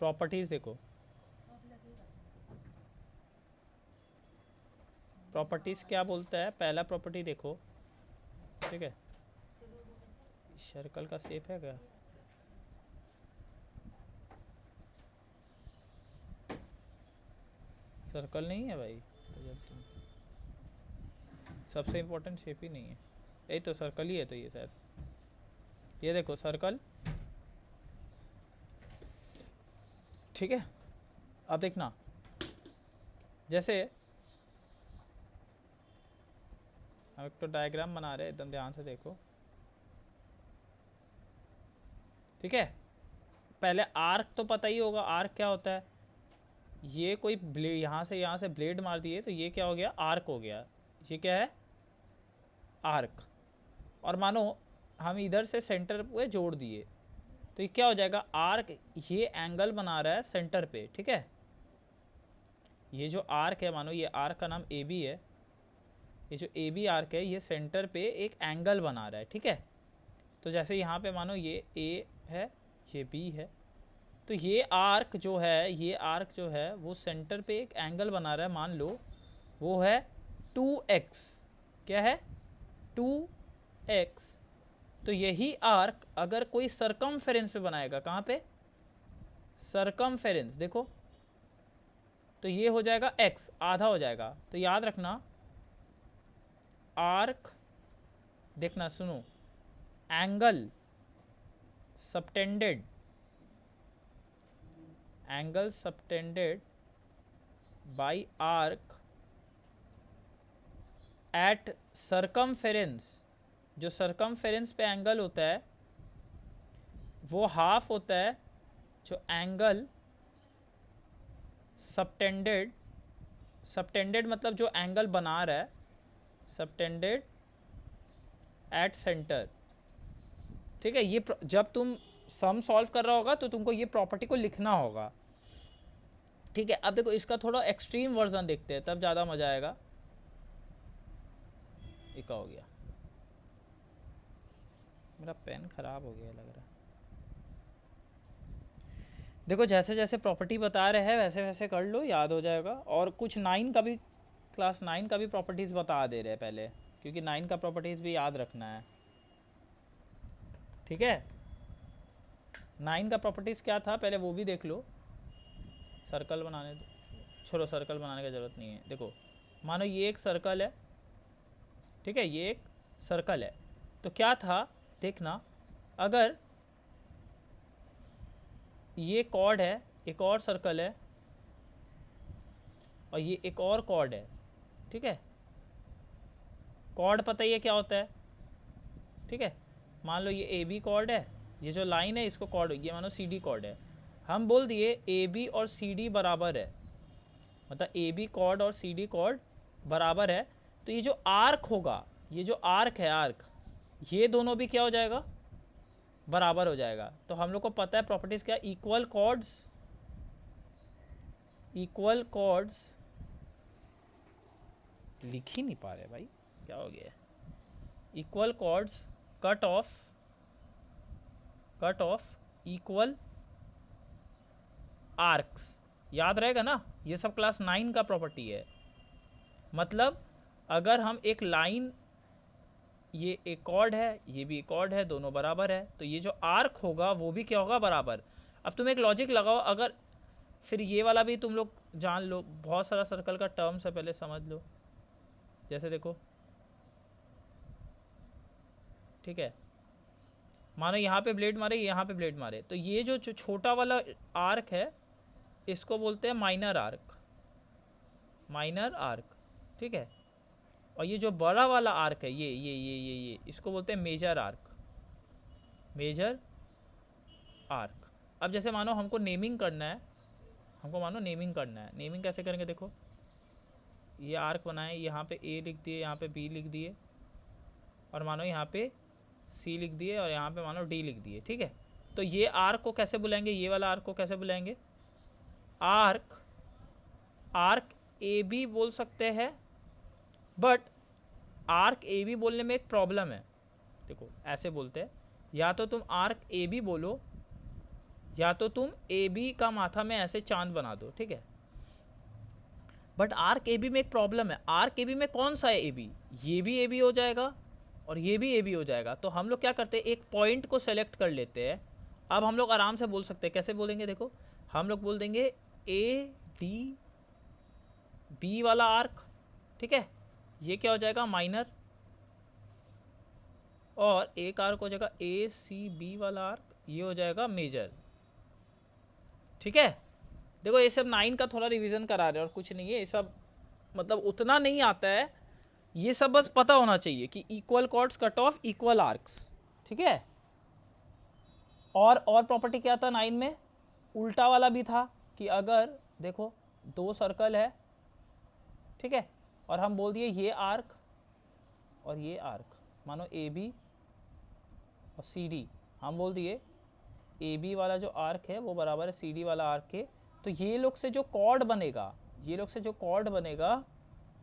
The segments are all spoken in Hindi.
प्रॉपर्टीज देखो, प्रॉपर्टीज क्या बोलता है, पहला प्रॉपर्टी देखो, ठीक है। सर्कल का शेप है क्या? सर्कल नहीं है भाई, तो जब तुम सबसे इम्पोर्टेंट शेप ही नहीं है, यही तो सर्कल ही है, तो ये शायद, ये देखो सर्कल, ठीक है। अब देखना, जैसे हम एक तो डायग्राम बना रहे हैं, एकदम ध्यान से देखो, ठीक है। पहले आर्क तो पता ही होगा, आर्क क्या होता है, ये कोई ब्लेड यहाँ से ब्लेड मार दिए तो ये क्या हो गया, आर्क हो गया। ये क्या है, आर्क। और मानो हम इधर से सेंटर पे जोड़ दिए तो ये क्या हो जाएगा, आर्क। ये एंगल बना रहा है सेंटर पे, ठीक है। ये जो आर्क है, मानो ये आर्क का नाम ए बी है, ये जो ए बी आर्क है ये सेंटर पे एक एंगल बना रहा है, ठीक है। तो जैसे यहाँ पे मानो ये ए है, ये बी है, तो ये आर्क जो है, ये आर्क जो है वो सेंटर पे एक एंगल बना रहा है, मान लो वो है 2x। क्या है, 2x। तो यही आर्क अगर कोई सरकमफेरेंस पे बनाएगा, कहाँ पे, सरकमफेरेंस, देखो तो ये हो जाएगा x, आधा हो जाएगा। तो याद रखना आर्क, देखना सुनो, angle subtended, angle subtended bye arc at circumference, जो सरकमफेरेंस पे एंगल होता है वो हाफ होता है जो एंगल सबटेंडेड, सबटेंडेड मतलब जो एंगल बना रहा है, सबटेंडेड एट सेंटर, ठीक है। ये जब तुम सम सॉल्व कर रहा होगा तो तुमको ये प्रॉपर्टी को लिखना होगा, ठीक है। अब देखो इसका थोड़ा एक्सट्रीम वर्जन देखते हैं, तब ज़्यादा मजा आएगा। इका हो गया, मेरा पेन खराब हो गया लग रहा है। देखो जैसे जैसे प्रॉपर्टी बता रहे हैं वैसे वैसे कर लो, याद हो जाएगा। और कुछ 9 का भी, क्लास 9 का भी प्रॉपर्टीज़ बता दे रहे हैं पहले, क्योंकि 9 का प्रॉपर्टीज़ भी याद रखना है, ठीक है। 9 का प्रॉपर्टीज़ क्या था पहले वो भी देख लो। सर्कल बनाने दो, छोड़ो सर्कल बनाने की ज़रूरत नहीं है। देखो मानो ये एक सर्कल है, ठीक है, ये एक सर्कल है। तो क्या था, देखना, अगर ये कॉर्ड है, एक और सर्कल है, और ये एक और कॉर्ड है, ठीक है। कॉर्ड पता ही है क्या होता है, ठीक है। मान लो ये ए बी कॉर्ड है, ये जो लाइन है इसको कॉर्ड, ये मानो सी डी कॉर्ड है। हम बोल दिए ए बी और सी डी बराबर है, मतलब ए बी कॉर्ड और सी डी कॉर्ड बराबर है। तो ये जो आर्क होगा, ये जो आर्क है, आर्क, ये दोनों भी क्या हो जाएगा, बराबर हो जाएगा। तो हम लोग को पता है प्रॉपर्टीज क्या, इक्वल कॉर्ड्स, इक्वल कॉर्ड्स, लिख ही नहीं पा रहे भाई, क्या हो गया, equal chords cut off, cut off equal arcs. याद रहेगा ना, ये सब क्लास 9 का प्रॉपर्टी है। मतलब अगर हम एक लाइन, ये एक कॉर्ड है, ये भी एक कॉर्ड है, दोनों बराबर है, तो ये जो आर्क होगा वो भी क्या होगा, बराबर। अब तुम एक लॉजिक लगाओ, अगर फिर ये वाला भी तुम लोग जान लो, बहुत सारा सर्कल का टर्म्स है, पहले समझ लो। जैसे देखो, ठीक है, मानो यहाँ पे ब्लेड मारे, यहाँ पे ब्लेड मारे, तो ये जो छोटा वाला आर्क है इसको बोलते हैं माइनर आर्क, माइनर आर्क, ठीक है। और ये जो बड़ा वाला आर्क है, ये इसको बोलते हैं मेजर आर्क, मेजर आर्क। अब जैसे मानो हमको नेमिंग करना है, हमको मानो नेमिंग करना है, नेमिंग कैसे करेंगे, देखो ये आर्क बनाए, यहाँ पे ए लिख दिए, यहाँ पे बी लिख दिए, और मानो यहाँ पे सी लिख दिए, और यहाँ पे मानो डी लिख दिए, ठीक है। तो ये आर्क को कैसे बुलाएंगे, ये वाला आर्क को कैसे बुलाएंगे, आर्क, आर्क ए बी बोल सकते हैं, बट आर्क ए बी बोलने में एक प्रॉब्लम है। देखो ऐसे बोलते हैं, या तो तुम आर्क ए बी बोलो, या तो तुम ए बी का माथा में ऐसे चांद बना दो, ठीक है। बट आर्क ए बी में एक प्रॉब्लम है, आर्क ए बी में कौन सा है ए बी, ये भी ए बी हो जाएगा और ये भी ए बी हो जाएगा। तो हम लोग क्या करते हैं, एक पॉइंट को सेलेक्ट कर लेते हैं। अब हम लोग आराम से बोल सकते हैं, कैसे बोलेंगे देखो, हम लोग बोल देंगे ए डी बी वाला आर्क, ठीक है, ये क्या हो जाएगा माइनर, और एक आर्क हो जाएगा ए सी बी वाला आर्क, ये हो जाएगा मेजर, ठीक है। देखो ये सब 9 का थोड़ा रिवीजन करा रहे हैं और कुछ नहीं है, ये सब मतलब उतना नहीं आता है, ये सब बस पता होना चाहिए कि equal chords, cut off, equal arcs, ठीक है। और प्रॉपर्टी क्या था 9 में, उल्टा वाला भी था कि अगर देखो 2 सर्कल है, ठीक है, और हम बोल दिए ये आर्क और ये आर्क, मानो ए बी और सी डी, हम बोल दिए ए बी वाला जो आर्क है वो बराबर है सी डी वाला आर्क के, तो ये लोग से जो कॉर्ड बनेगा, ये लोग से जो कॉर्ड बनेगा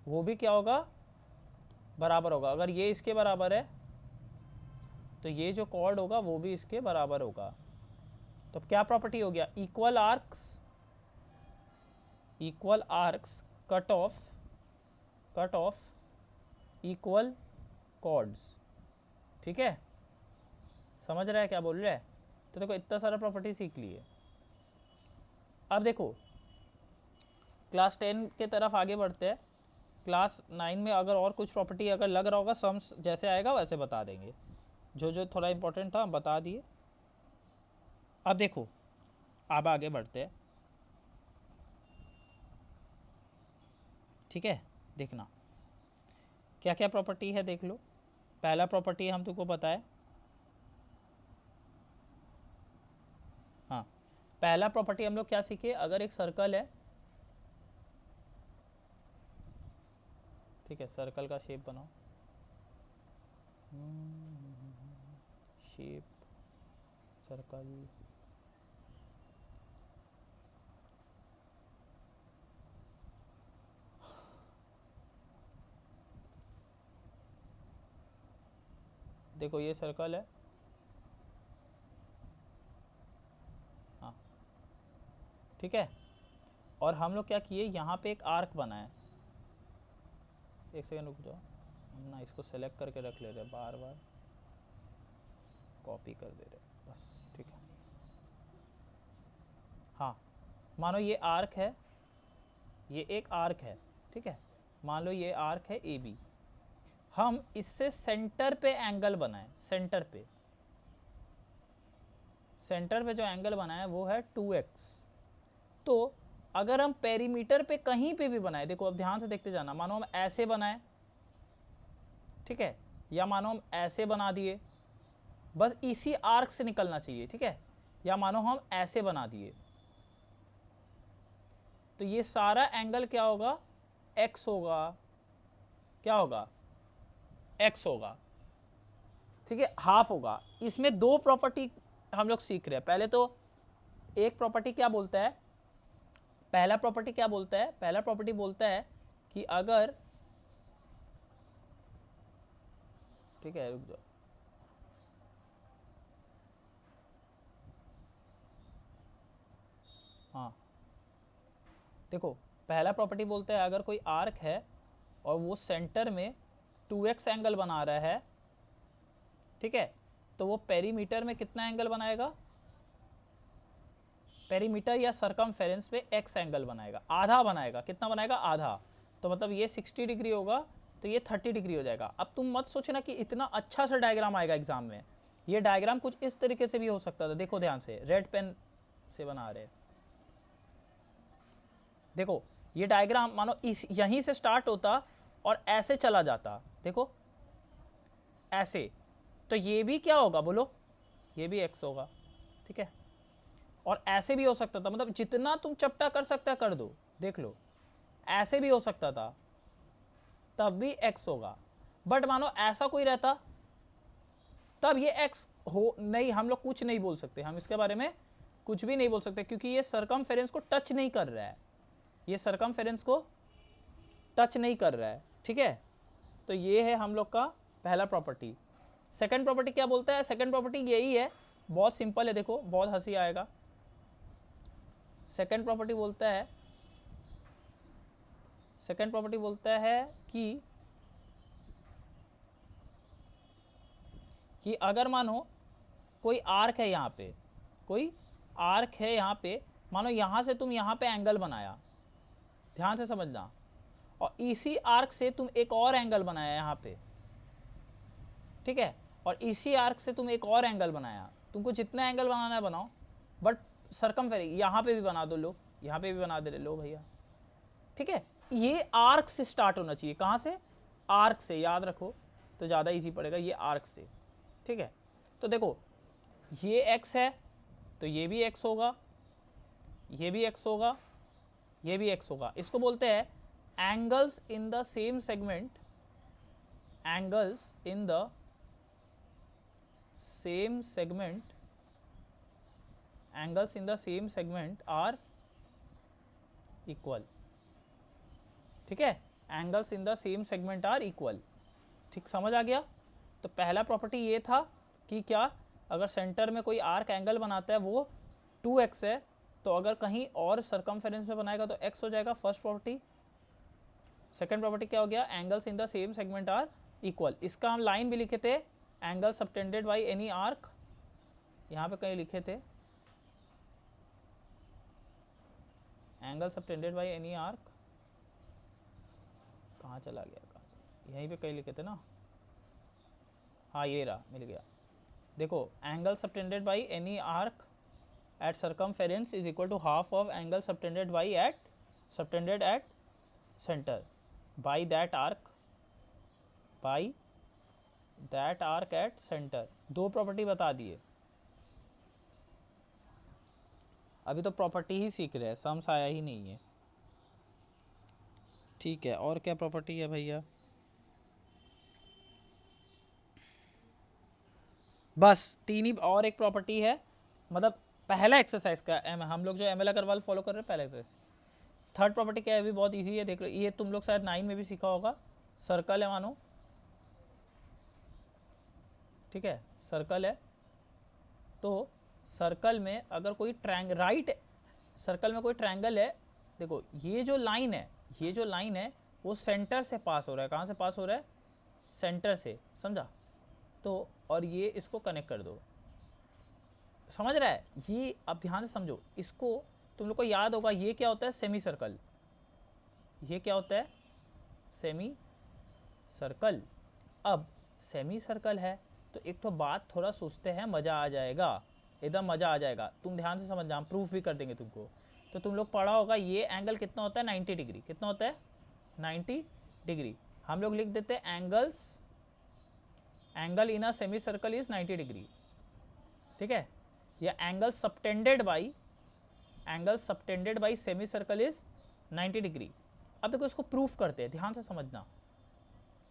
वो भी क्या होगा, बराबर होगा। अगर ये इसके बराबर है तो ये जो कॉर्ड होगा वो भी इसके बराबर होगा। तो क्या प्रॉपर्टी हो गया, equal arcs cut off equal chords, ठीक है। समझ रहा है क्या बोल रहा है। तो देखो इतना सारा प्रॉपर्टी सीख लिए। अब देखो क्लास 10 के तरफ आगे बढ़ते हैं। क्लास 9 में अगर और कुछ प्रॉपर्टी अगर लग रहा होगा, सम्स जैसे आएगा वैसे बता देंगे, जो जो थोड़ा इंपॉर्टेंट था हम बता दिए। अब देखो अब आगे बढ़ते हैं, ठीक है। देखना क्या क्या प्रॉपर्टी है, देख लो। पहला प्रॉपर्टी हम तुमको बताए, हाँ पहला प्रॉपर्टी हम लोग क्या सीखे, अगर एक सर्कल है, ठीक है, सर्कल का शेप बनाओ, शेप सर्कल, देखो ये सर्कल है, हाँ ठीक है। और हम लोग क्या किए, यहाँ पे एक आर्क बनाए, एक सेकेंड रुक जाओ, हम ना इसको सेलेक्ट करके रख ले रहे, बार बार कॉपी कर दे रहे बस, ठीक है। हाँ मानो ये आर्क है, ये एक आर्क है, ठीक है, मान लो ये आर्क है ए बी, हम इससे सेंटर पे एंगल बनाए, सेंटर पे जो एंगल बनाए वो है 2x। तो अगर हम पेरीमीटर पे कहीं पे भी बनाए, देखो अब ध्यान से देखते जाना, मानो हम ऐसे बनाए, ठीक है, या मानो हम ऐसे बना दिए, बस इसी आर्क से निकलना चाहिए, ठीक है, या मानो हम ऐसे बना दिए, तो ये सारा एंगल क्या होगा, x होगा, क्या होगा, x होगा, ठीक है, हाफ होगा। इसमें 2 प्रॉपर्टी हम लोग सीख रहे हैं। पहले तो एक प्रॉपर्टी क्या बोलता है, पहला प्रॉपर्टी क्या बोलता है, पहला प्रॉपर्टी बोलता है कि अगर, ठीक है रुक जाओ, हाँ देखो पहला प्रॉपर्टी बोलता है अगर कोई आर्क है और वो सेंटर में 2x एंगल बना रहा है, ठीक है, तो वो पेरीमीटर में कितना एंगल बनाएगा, पेरीमीटर या सरकमफेरेंस पे x एंगल बनाएगा, आधा बनाएगा, कितना बनाएगा, आधा। तो मतलब ये 60 डिग्री होगा तो ये 30 डिग्री हो जाएगा। अब तुम मत सोचना कि इतना अच्छा सा डायग्राम आएगा एग्जाम में, ये डायग्राम कुछ इस तरीके से भी हो सकता था। देखो ध्यान से, रेड पेन से बना रहे, देखो ये डायग्राम मानो इस यहीं से स्टार्ट होता और ऐसे चला जाता, देखो ऐसे, तो ये भी क्या होगा बोलो, ये भी x होगा, ठीक है। और ऐसे भी हो सकता था, मतलब जितना तुम चपटा कर सकता है कर दो, देख लो ऐसे भी हो सकता था, तब भी x होगा। बट मानो ऐसा कोई रहता तब ये x हो नहीं, हम लोग कुछ नहीं बोल सकते, हम इसके बारे में कुछ भी नहीं बोल सकते, क्योंकि ये सरकमफेरेंस को टच नहीं कर रहा है, ये सरकमफेरेंस को टच नहीं कर रहा है, ठीक है। तो ये है हम लोग का पहला प्रॉपर्टी। सेकंड प्रॉपर्टी क्या बोलता है, सेकंड प्रॉपर्टी यही है, बहुत सिंपल है, देखो बहुत हंसी आएगा। सेकंड प्रॉपर्टी बोलता है कि अगर मानो कोई आर्क है यहाँ पे, मानो यहाँ से तुम यहाँ पे एंगल बनाया, ध्यान से समझना, और इसी आर्क से तुम एक और एंगल बनाया यहाँ पे, ठीक है, और इसी आर्क से तुम एक और एंगल बनाया, तुमको जितना एंगल बनाना है बनाओ, बट सरकमफेरेंस यहाँ पे भी बना दो, लो यहाँ पे भी बना दे लो भैया, ठीक है। ये आर्क से स्टार्ट होना चाहिए, कहाँ से? आर्क से, याद रखो तो ज़्यादा इजी पड़ेगा, ये आर्क से, ठीक है। तो देखो ये x है तो ये भी x होगा, ये भी x होगा, ये भी x होगा। इसको बोलते हैं angles in the same segment, angles in the same segment, angles in the same segment are equal, ठीक है, angles in the same segment are equal, ठीक, समझ आ गया। तो पहला प्रॉपर्टी ये था कि क्या, अगर सेंटर में कोई आर्क एंगल बनाता है वो 2x है, तो अगर कहीं और सरकमफेरेंस में बनाएगा तो x हो जाएगा, फर्स्ट प्रॉपर्टी। सेकंड प्रॉपर्टी क्या हो गया, angles in the same segment are equal. इसका हम लाइन भी लिखे थे, angle subtended by any arc, यहाँ पे कहीं लिखे थे, angle subtended by any arc, कहाँ चला गया, यहीं पे कहीं लिखे थे ना, हाँ ये रहा, मिल गया। देखो angle subtended by any arc at circumference is equal to half of angle subtended at centre by that arc at centre. दो प्रॉपर्टी बता दिए, अभी तो प्रॉपर्टी ही सीख रहे हैं, सम्स आया ही नहीं है, ठीक है। और क्या प्रॉपर्टी है भैया? बस तीन ही, और एक प्रॉपर्टी है, मतलब पहला एक्सरसाइज का हम लोग जो एमएल अग्रवाल फॉलो कर रहे हैं, पहला एक्सरसाइज। थर्ड प्रॉपर्टी क्या है, अभी बहुत इजी है, देख लो, ये तुम लोग शायद 9 में भी सीखा होगा। सर्कल है मानो, ठीक है, सर्कल है, तो सर्कल में अगर कोई राइट सर्कल में कोई ट्रायंगल है, देखो ये जो लाइन है वो सेंटर से पास हो रहा है, कहाँ से पास हो रहा है? सेंटर से, समझा? तो और ये इसको कनेक्ट कर दो, समझ रहा है? ये अब ध्यान से समझो, इसको तुम लोग को याद होगा, ये क्या होता है? Semi circle. ये क्या होता है? Semi circle. अब सेमी सर्कल है तो एक तो बात थोड़ा सोचते हैं, मज़ा आ जाएगा, एकदम मज़ा आ जाएगा, तुम ध्यान से समझना, हम प्रूफ भी कर देंगे तुमको। तो तुम लोग पढ़ा होगा ये एंगल कितना होता है? 90 डिग्री। कितना होता है? 90 डिग्री। हम लोग लिख देते हैं angle in a semi circle is 90 degree, ठीक है, या angle subtended by semi circle is 90 degree. अब देखो इसको प्रूफ करते हैं, ध्यान से समझना,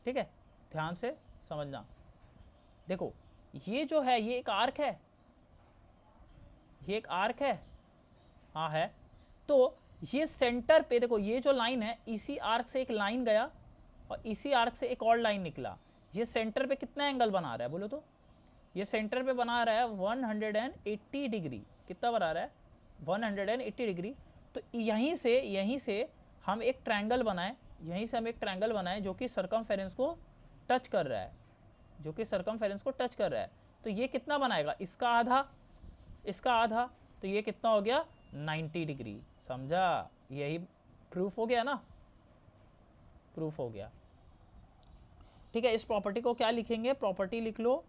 ठीक है, ध्यान से समझना। देखो ये जो है ये एक आर्क है, ये एक आर्क है, हाँ है। तो ये सेंटर पे देखो, ये जो लाइन है, इसी आर्क से एक लाइन गया और इसी आर्क से एक और लाइन निकला, ये सेंटर पे कितना एंगल बना रहा है बोलो तो? ये सेंटर पे बना रहा है 180 डिग्री। कितना बना रहा है? 180 डिग्री। तो यहीं से हम एक ट्रायंगल बनाए, जो कि सरकमफेरेंस को टच कर रहा है, तो ये कितना बनाएगा? इसका आधा, तो ये कितना हो गया? 90 डिग्री। समझा? यही प्रूफ हो गया ना, प्रूफ हो गया, ठीक है। इस प्रॉपर्टी को क्या लिखेंगे? प्रॉपर्टी लिख लो,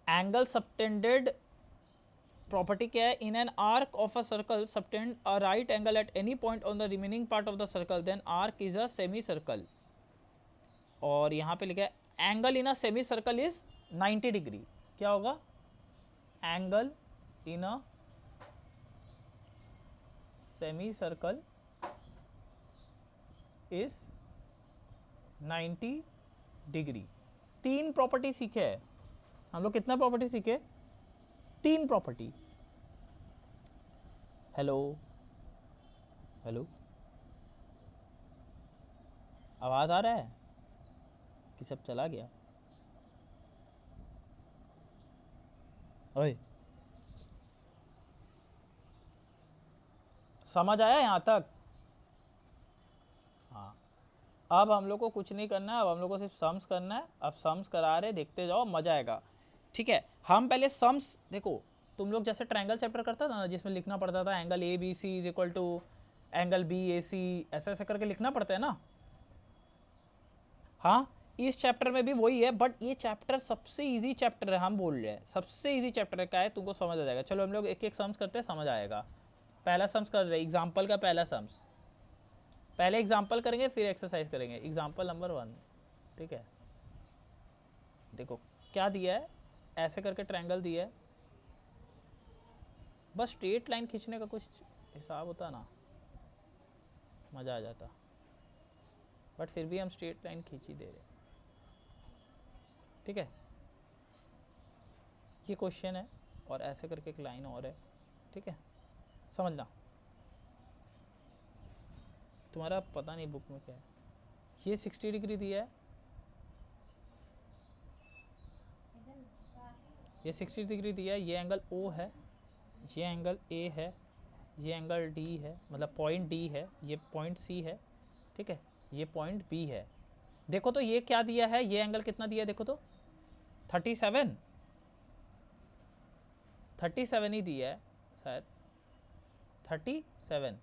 एंगल सबटेंडेड, प्रॉपर्टी क्या है? In an arc of a circle subtend a right angle at any point on the remaining part of the circle, then arc is a semi circle. और यहाँ पे लिखा है angle in a semi circle is 90 degree. क्या होगा? Angle in a semi circle is 90 degree. तीन प्रॉपर्टी सीखे हैं हम लोग। कितना प्रॉपर्टी सीखे? 3 प्रॉपर्टी। हेलो, आवाज आ रहा है कि सब चला गया? ओए समझ आया यहाँ तक? हाँ, अब हम लोग को कुछ नहीं करना है, अब हम लोग को सिर्फ सम्स करना है। अब सम्स करा रहे, देखते जाओ, मजा आएगा। ठीक है, हम पहले सम्स देखो, तुम लोग जैसे ट्रायंगल चैप्टर करता था ना, जिसमें लिखना पड़ता था angle A B C is equal to angle B A C, ऐसे ऐसे करके लिखना पड़ता है ना। हाँ, इस चैप्टर में भी वही है, बट ये चैप्टर सबसे इजी चैप्टर है, हम बोल रहे हैं सबसे इजी चैप्टर है। क्या है, तुमको समझ आ जाएगा। चलो हम लोग एक एक सम्स करते हैं, समझ आएगा। पहला सम्स कर रहे हैं, एग्जाम्पल का पहला सम्स। पहले एग्जाम्पल करेंगे, फिर एक्सरसाइज करेंगे। एग्जाम्पल नंबर 1, ठीक है। देखो क्या दिया है, ऐसे करके ट्रायंगल दिया है, बस स्ट्रेट लाइन खींचने का कुछ हिसाब होता ना, मज़ा आ जाता, बट फिर भी हम स्ट्रेट लाइन खींच ही दे रहे। ठीक है, ये क्वेश्चन है, और ऐसे करके एक लाइन और है। ठीक है, समझना। तुम्हारा पता नहीं बुक में क्या है। ये 60 डिग्री दिया है, ये 60 डिग्री दिया है, ये एंगल ओ है, ये एंगल ए है, ये एंगल डी है, मतलब पॉइंट डी है, ये पॉइंट सी है। ठीक है, ये पॉइंट बी है। देखो तो ये क्या दिया है, ये एंगल कितना दिया है, देखो तो 37 ही दिया है शायद, 37।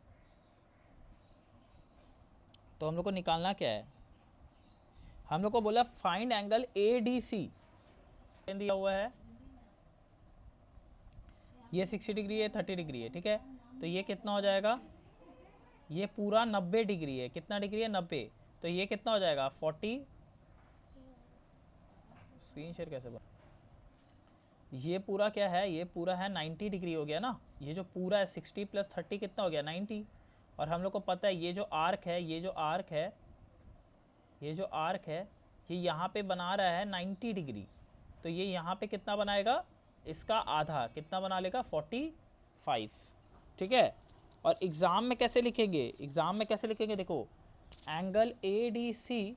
तो हम लोग को निकालना क्या है, हम लोग को बोला find angle A D C, दिया हुआ है ये 60 डिग्री है, 30 डिग्री है। ठीक है, तो ये कितना हो जाएगा, ये पूरा 90 डिग्री है। कितना डिग्री है, 90। तो ये कितना हो जाएगा, 40। स्क्रीन शेयर कैसे बना, ये पूरा क्या है, ये पूरा है 90 डिग्री हो गया ना। ये जो पूरा है 60 + 30 कितना हो गया, 90। और हम लोग को पता है ये जो आर्क है, ये जो आर्क है, ये जो आर्क है, ये यहाँ पे बना रहा है 90 डिग्री। तो ये यहाँ पे कितना बनाएगा, इसका आधा कितना बना लेगा, 45। ठीक है, और एग्ज़ाम में कैसे लिखेंगे, एग्ज़ाम में कैसे लिखेंगे, देखो angle A D C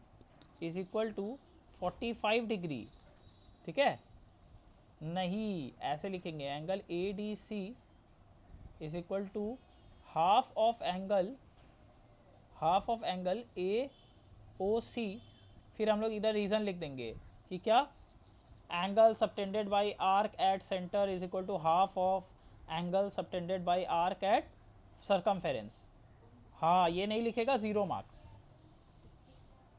is equal to 45 degree. ठीक है, नहीं ऐसे लिखेंगे, angle A D C is equal to half of angle A O C. फिर हम लोग इधर रीज़न लिख देंगे कि क्या, angle subtended by arc at centre is equal to half of angle subtended by arc at circumference. हाँ, ये नहीं लिखेगा, 0 मार्क्स।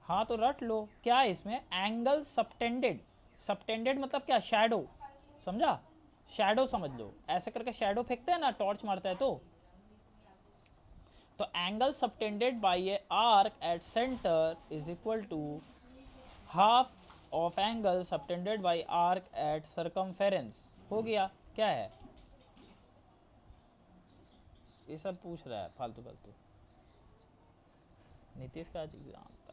हाँ तो रट लो, क्या है इसमें, एंगल सबटेंडेड। सबटेंडेड मतलब क्या, शैडो, समझा, शैडो समझ लो। ऐसे करके शैडो फेंकते हैं ना, टॉर्च मारता है तो angle subtended by a arc at centre is equal to half of angle subtended by arc at circumference. हो गया, क्या है ये सब पूछ रहा है फालतू फालतू। नीतीश का आज एग्जाम था,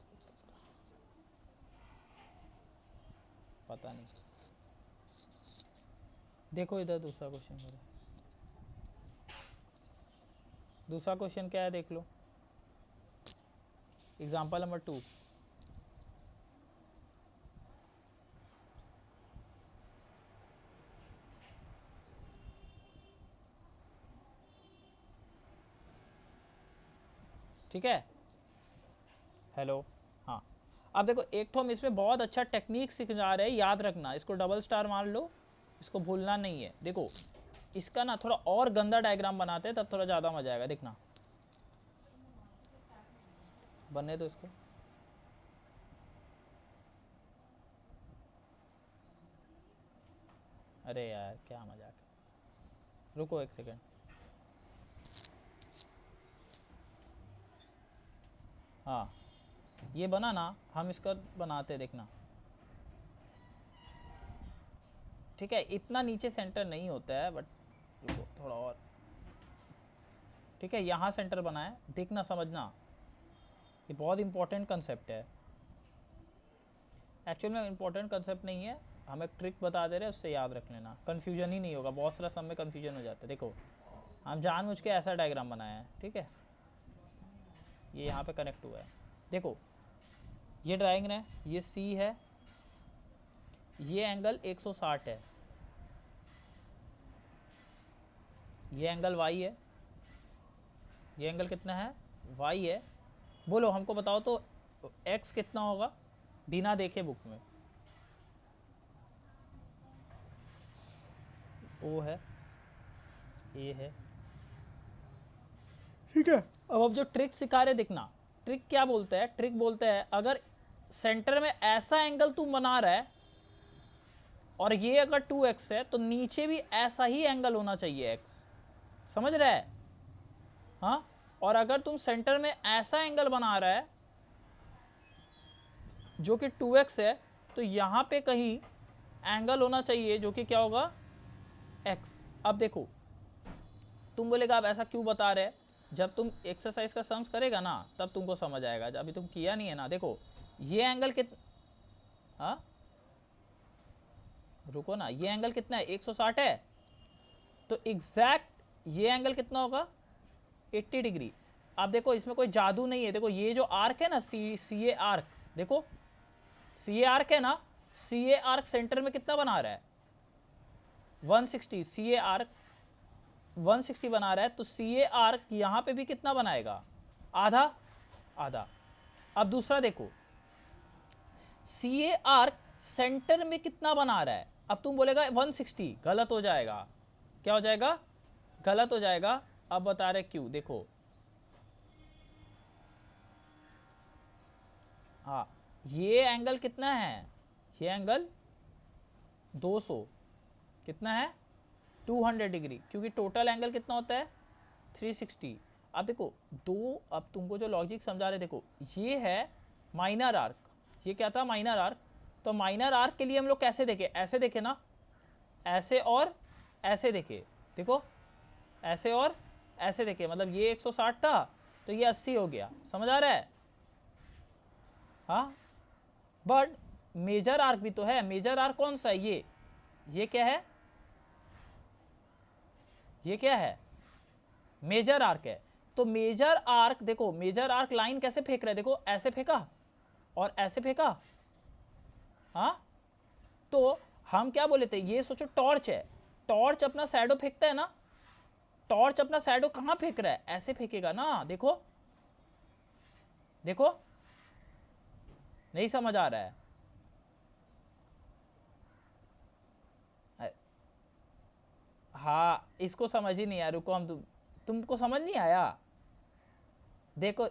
पता नहीं। देखो इधर दूसरा क्वेश्चन करो, दूसरा क्वेश्चन क्या है देख लो, एग्जाम्पल नंबर 2। ठीक है, हेलो, हाँ। अब देखो एक तो हम इसमें बहुत अच्छा टेक्निक सिखा रहे हैं, याद रखना, इसको डबल स्टार मार लो, इसको भूलना नहीं है। देखो इसका ना थोड़ा और गंदा डायग्राम बनाते हैं, तब थोड़ा ज़्यादा मजा आएगा, देखना। बनने दो इसको, अरे यार क्या मजाक है, रुको एक सेकेंड। हाँ, ये बना ना, हम इसका बनाते, देखना। ठीक है, इतना नीचे सेंटर नहीं होता है, बट रुको थोड़ा और। ठीक है, यहाँ सेंटर बना है, देखना समझना, ये बहुत इंपॉर्टेंट कंसेप्ट है। एक्चुअल में इंपॉर्टेंट कंसेप्ट नहीं है, हम एक ट्रिक बता दे रहे हैं, उससे याद रख लेना, कन्फ्यूजन ही नहीं होगा। बहुत सारा सब में कन्फ्यूजन हो जाता है। देखो हम जानबूझ के ऐसा डायग्राम बनाया है, ठीक है, ये यहाँ पे कनेक्ट हुआ है। देखो ये ड्राइंग है, ये सी है, ये एंगल 160 है, ये एंगल वाई है, ये एंगल कितना है, वाई है। बोलो हमको बताओ तो एक्स कितना होगा बिना देखे बुक में। ओ है, ए है, ठीक है। अब जो ट्रिक सिखा रहे देखना, ट्रिक क्या बोलता है, ट्रिक बोलता है अगर सेंटर में ऐसा एंगल तू बना रहा है और ये अगर 2x है तो नीचे भी ऐसा ही एंगल होना चाहिए x, समझ रहा है। हाँ, और अगर तुम सेंटर में ऐसा एंगल बना रहा है जो कि 2x है तो यहाँ पे कहीं एंगल होना चाहिए जो कि क्या होगा, x। अब देखो तुम बोलेगा अब ऐसा क्यों बता रहे, जब तुम एक्सरसाइज का सम्स करेगा ना तब तुमको समझ आएगा, अभी तुम किया नहीं है ना। देखो ये एंगल हाँ रुको ना, ये एंगल कितना है, 160 है, तो एग्जैक्ट ये एंगल कितना होगा, 80 डिग्री। अब देखो इसमें कोई जादू नहीं है, देखो ये जो आर्क है ना, सी ए आर्क, देखो सी ए आर्क है ना, सी ए आर्क सेंटर में कितना बना रहा है, 160, सी ए आर्क 160 बना रहा है, तो सी ए आर्क यहाँ पे भी कितना बनाएगा, आधा आधा। अब दूसरा देखो सी ए आर्क सेंटर में कितना बना रहा है, अब तुम बोलेगा 160, गलत हो जाएगा, क्या हो जाएगा, गलत हो जाएगा। अब बता रहे क्यों, देखो हाँ ये एंगल कितना है, ये एंगल 200 कितना है, 200 डिग्री, क्योंकि टोटल एंगल कितना होता है 360। अब देखो दो, अब तुमको जो लॉजिक समझा रहे, देखो ये है माइनर आर्क, ये क्या था माइनर आर्क, तो माइनर आर्क के लिए हम लोग कैसे देखे, ऐसे देखे ना, ऐसे और ऐसे देखे, देखो ऐसे और ऐसे देखे, मतलब ये 160 था तो ये 80 हो गया, समझ आ रहा है। हाँ बट मेजर आर्क भी तो है, मेजर आर्क कौन सा है, ये क्या है, ये क्या है, मेजर आर्क है। तो मेजर आर्क देखो, मेजर आर्क लाइन कैसे फेंक रहे, देखो ऐसे फेंका और ऐसे फेंका, हाँ तो हम क्या बोले थे, ये सोचो टॉर्च है, टॉर्च अपना शैडो फेंकता है ना, टॉर्च अपना शैडो कहां फेंक रहा है, ऐसे फेंकेगा ना, देखो देखो नहीं समझ आ रहा है, हाँ इसको समझ ही नहीं आया, रुको हम तुमको समझ नहीं आया, देखो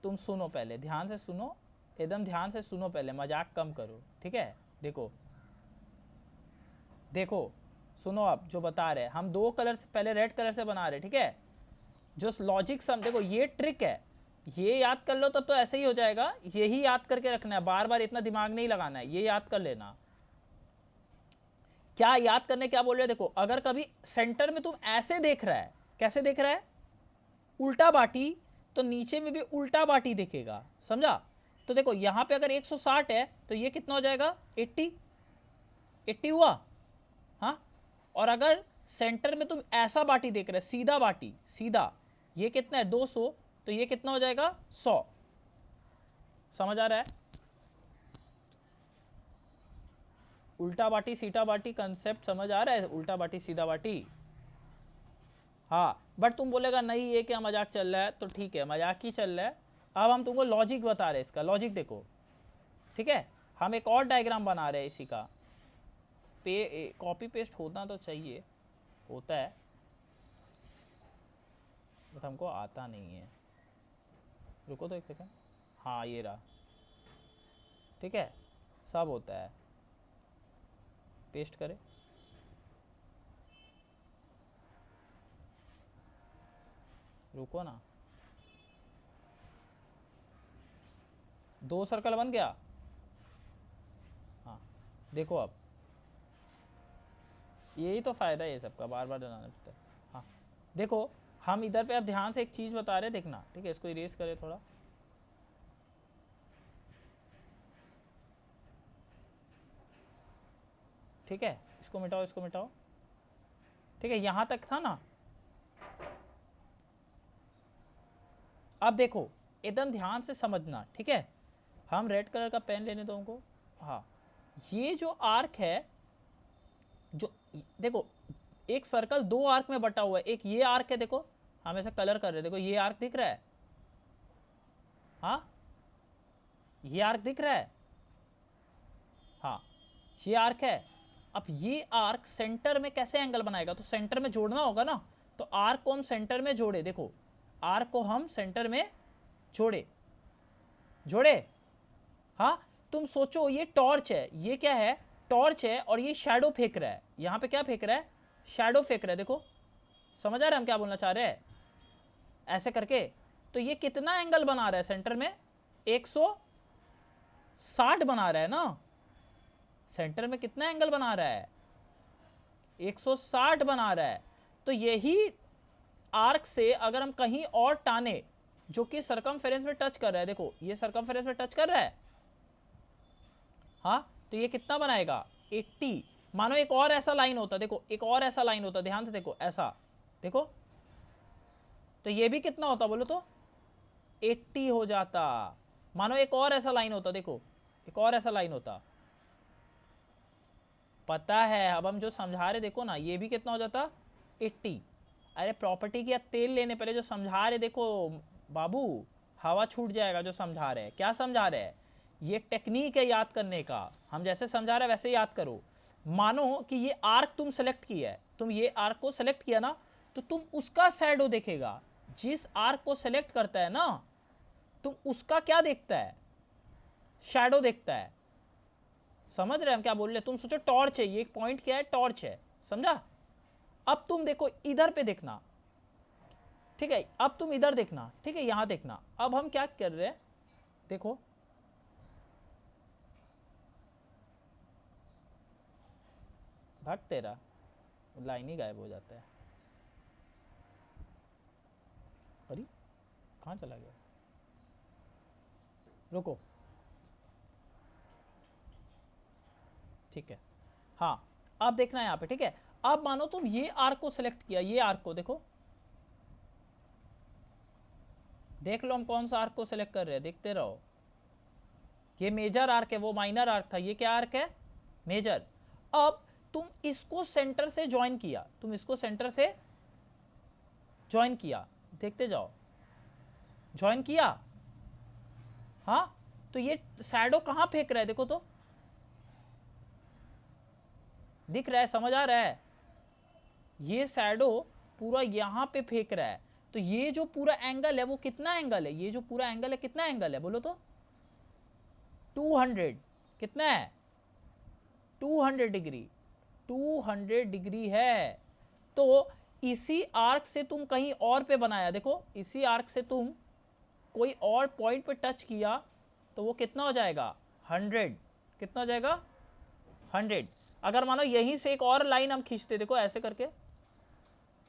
तुम सुनो पहले, ध्यान से सुनो, एकदम ध्यान से सुनो, पहले मजाक कम करो, ठीक है। देखो देखो सुनो, आप जो बता रहे हैं हम दो कलर से, पहले रेड कलर से बना रहे, ठीक है, जो लॉजिक सम, देखो ये ट्रिक है, ये याद कर लो तब तो ऐसे ही हो जाएगा, यही याद करके रखना है, बार बार इतना दिमाग नहीं लगाना है, ये याद कर लेना। क्या याद करने क्या बोल रहे हैं, देखो अगर कभी सेंटर में तुम ऐसे देख रहा है, कैसे देख रहा है, उल्टा बाटी, तो नीचे में भी उल्टा बाटी दिखेगा, समझा। तो देखो यहां पे अगर 160 है तो ये कितना हो जाएगा, 80, 80 हुआ, हाँ। और अगर सेंटर में तुम ऐसा बाटी देख रहे, सीधा बाटी, सीधा, ये कितना है 200, तो ये कितना हो जाएगा 100, समझ आ रहा है। उल्टा बाटी सीधा बाटी कंसेप्ट समझ आ रहा है, उल्टा बाटी सीधा बाटी, हाँ। बट तुम बोलेगा नहीं ये क्या मजाक चल रहा है, तो ठीक है मजाक ही चल रहा है। अब हम तुमको लॉजिक बता रहे हैं, इसका लॉजिक देखो, ठीक है। हम एक और डायग्राम बना रहे हैं इसी का, कॉपी पेस्ट होना तो चाहिए, होता है बट हमको आता नहीं है, रुको तो एक सेकंड, हाँ ये रहा, ठीक है, सब होता है, पेस्ट करें, रुको ना, 2 सर्कल बन गया, हाँ देखो अब यही तो फ़ायदा है ये सबका, बार बार बनाना पड़ता है। हाँ देखो हम इधर पे अब ध्यान से एक चीज़ बता रहे हैं, देखना, ठीक है, इसको इरेज करें थोड़ा, ठीक है, इसको मिटाओ, इसको मिटाओ, ठीक है, यहाँ तक था ना। अब देखो एकदम ध्यान से समझना, ठीक है, हम रेड कलर का पेन लेने दो हमको, हाँ। ये जो आर्क है, जो देखो एक सर्कल 2 आर्क में बटा हुआ है, एक ये आर्क है देखो, हम ऐसे कलर कर रहे हैं, देखो ये आर्क दिख रहा है, हाँ ये आर्क दिख रहा है, हाँ ये आर्क है। अब ये आर्क सेंटर में कैसे एंगल बनाएगा, तो सेंटर में जोड़ना होगा ना, तो आर्क को हम सेंटर में जोड़े, देखो आर्क को हम सेंटर में जोड़े, हाँ। तुम सोचो ये टॉर्च है, ये क्या है, टॉर्च है, और ये शैडो फेंक रहा है, यहाँ पे क्या फेंक रहा है, शैडो फेंक रहा है, देखो समझ आ रहा है हम क्या बोलना चाह रहे हैं, ऐसे करके। तो ये कितना एंगल बना रहा है सेंटर में, 160 बना रहा है ना, सेंटर में कितना एंगल बना रहा है, 160 बना रहा है। तो यही आर्क से अगर हम कहीं और टाने जो कि सरकमफेरेंस में टच कर रहा है, देखो ये सरकमफेरेंस में टच कर रहा है, हाँ, तो ये कितना बनाएगा, 80। मानो एक और ऐसा लाइन होता, देखो एक और ऐसा लाइन होता, ध्यान से देखो, ऐसा देखो, तो ये भी कितना होता बोलो तो 80 हो जाता। मानो एक और ऐसा लाइन होता, देखो एक और ऐसा लाइन होता, पता है, अब हम जो समझा रहे देखो ना, ये भी कितना हो जाता 80। अरे प्रॉपर्टी की तेल लेने पहले जो समझा रहे देखो बाबू, हवा छूट जाएगा जो समझा रहे हैं। क्या समझा रहे हैं, ये टेक्निक है याद करने का, हम जैसे समझा रहे हैं वैसे याद करो। मानो कि ये आर्क तुम सेलेक्ट किया है, तुम ये आर्क को सेलेक्ट किया ना, तो तुम उसका शैडो देखेगा, जिस आर्क को सेलेक्ट करता है ना, तुम उसका क्या देखता है, शैडो देखता है। समझ रहे हैं हम क्या बोल रहे हैं, तुम सोचो टॉर्च है, ये पॉइंट क्या है, टॉर्च है, समझा। अब तुम देखो इधर पे देखना, ठीक है, अब तुम इधर देखना, ठीक है, यहां देखना। अब हम क्या कर रहे हैं, देखो भाग तेरा, लाइन ही गायब हो जाता है, अरे कहाँ चला गया, रुको, ठीक है, हाँ अब देखना है यहाँ पे, ठीक है। अब मानो तुम ये आर्क को सिलेक्ट किया, ये आर्क को देखो, देख लो हम कौन सा आर्क को सिलेक्ट कर रहे हैं, देखते रहो। ये मेजर आर्क है, वो माइनर आर्क था, ये क्या आर्क है, मेजर। अब तुम इसको सेंटर से ज्वाइन किया, तुम इसको सेंटर से ज्वाइन किया, देखते जाओ, ज्वाइन किया, हाँ। तो ये शैडो कहाँ फेंक रहा है, देखो तो दिख रहा है, समझ आ रहा है, ये शैडो पूरा यहाँ पे फेंक रहा है। तो ये जो पूरा एंगल है वो कितना एंगल है, ये जो पूरा एंगल है कितना एंगल है बोलो तो 200, कितना है 200 डिग्री, 200 डिग्री है। तो इसी आर्क से तुम कहीं और पे बनाया, देखो इसी आर्क से तुम कोई और पॉइंट पे टच किया, तो वो कितना हो जाएगा 100, कितना हो जाएगा 100। अगर मानो यहीं से एक और लाइन हम खींचते, देखो ऐसे करके,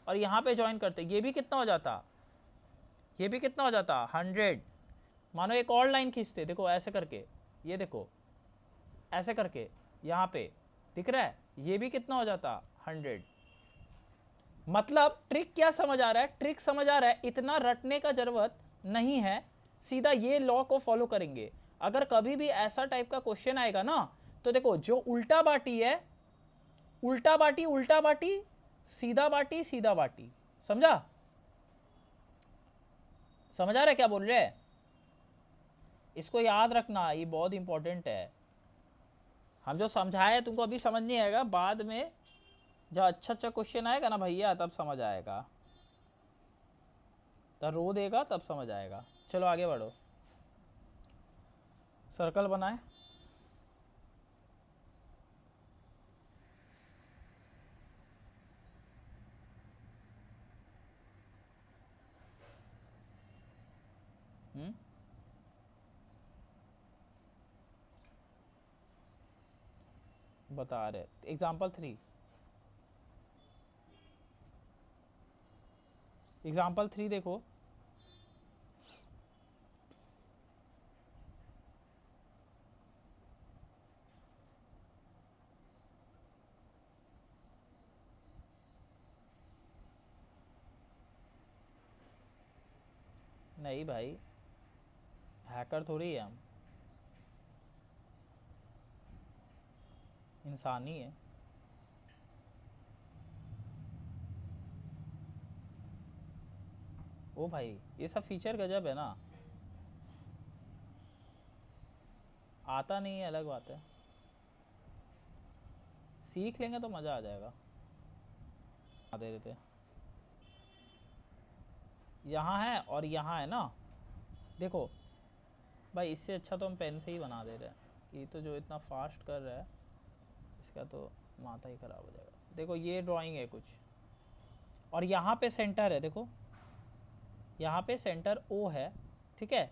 और यहाँ पे ज्वाइन करते, ये भी कितना हो जाता, ये भी कितना हो जाता 100। मानो एक और लाइन खींचते, देखो ऐसे करके, ये देखो ऐसे करके, यहाँ पे दिख रहा है, ये भी कितना हो जाता 100। मतलब ट्रिक क्या समझ आ रहा है, ट्रिक समझ आ रहा है, इतना रटने का जरूरत नहीं है, सीधा ये लॉ को फॉलो करेंगे। अगर कभी भी ऐसा टाइप का क्वेश्चन आएगा ना, तो देखो जो उल्टा बाटी है, उल्टा बाटी उल्टा बाटी, सीधा बाटी सीधा बाटी, समझा, समझ आ रहा है क्या बोल रहे हैं, इसको याद रखना, ये बहुत इंपॉर्टेंट है। हम जो समझाए तुमको अभी समझ नहीं आएगा, बाद में जब अच्छा अच्छा क्वेश्चन आएगा ना भैया तब समझ आएगा, तब रो देगा तब समझ आएगा। चलो आगे बढ़ो, सर्कल बनाए, बता रहे एग्जाम्पल 3, एग्जाम्पल 3 देखो, नहीं भाई हैकर थोड़ी है हम, इंसान ही है। ओ भाई ये सब फीचर गजब है ना, आता नहीं है अलग बात है, सीख लेंगे तो मज़ा आ जाएगा। दे रहे थे यहाँ है और यहाँ है ना, देखो भाई इससे अच्छा तो हम पेन से ही बना दे रहे हैं, ये तो जो इतना फास्ट कर रहा है इसका तो माथा ही ख़राब हो जाएगा। देखो ये ड्राइंग है कुछ, और यहाँ पे सेंटर है, देखो यहाँ पे सेंटर ओ है, ठीक है।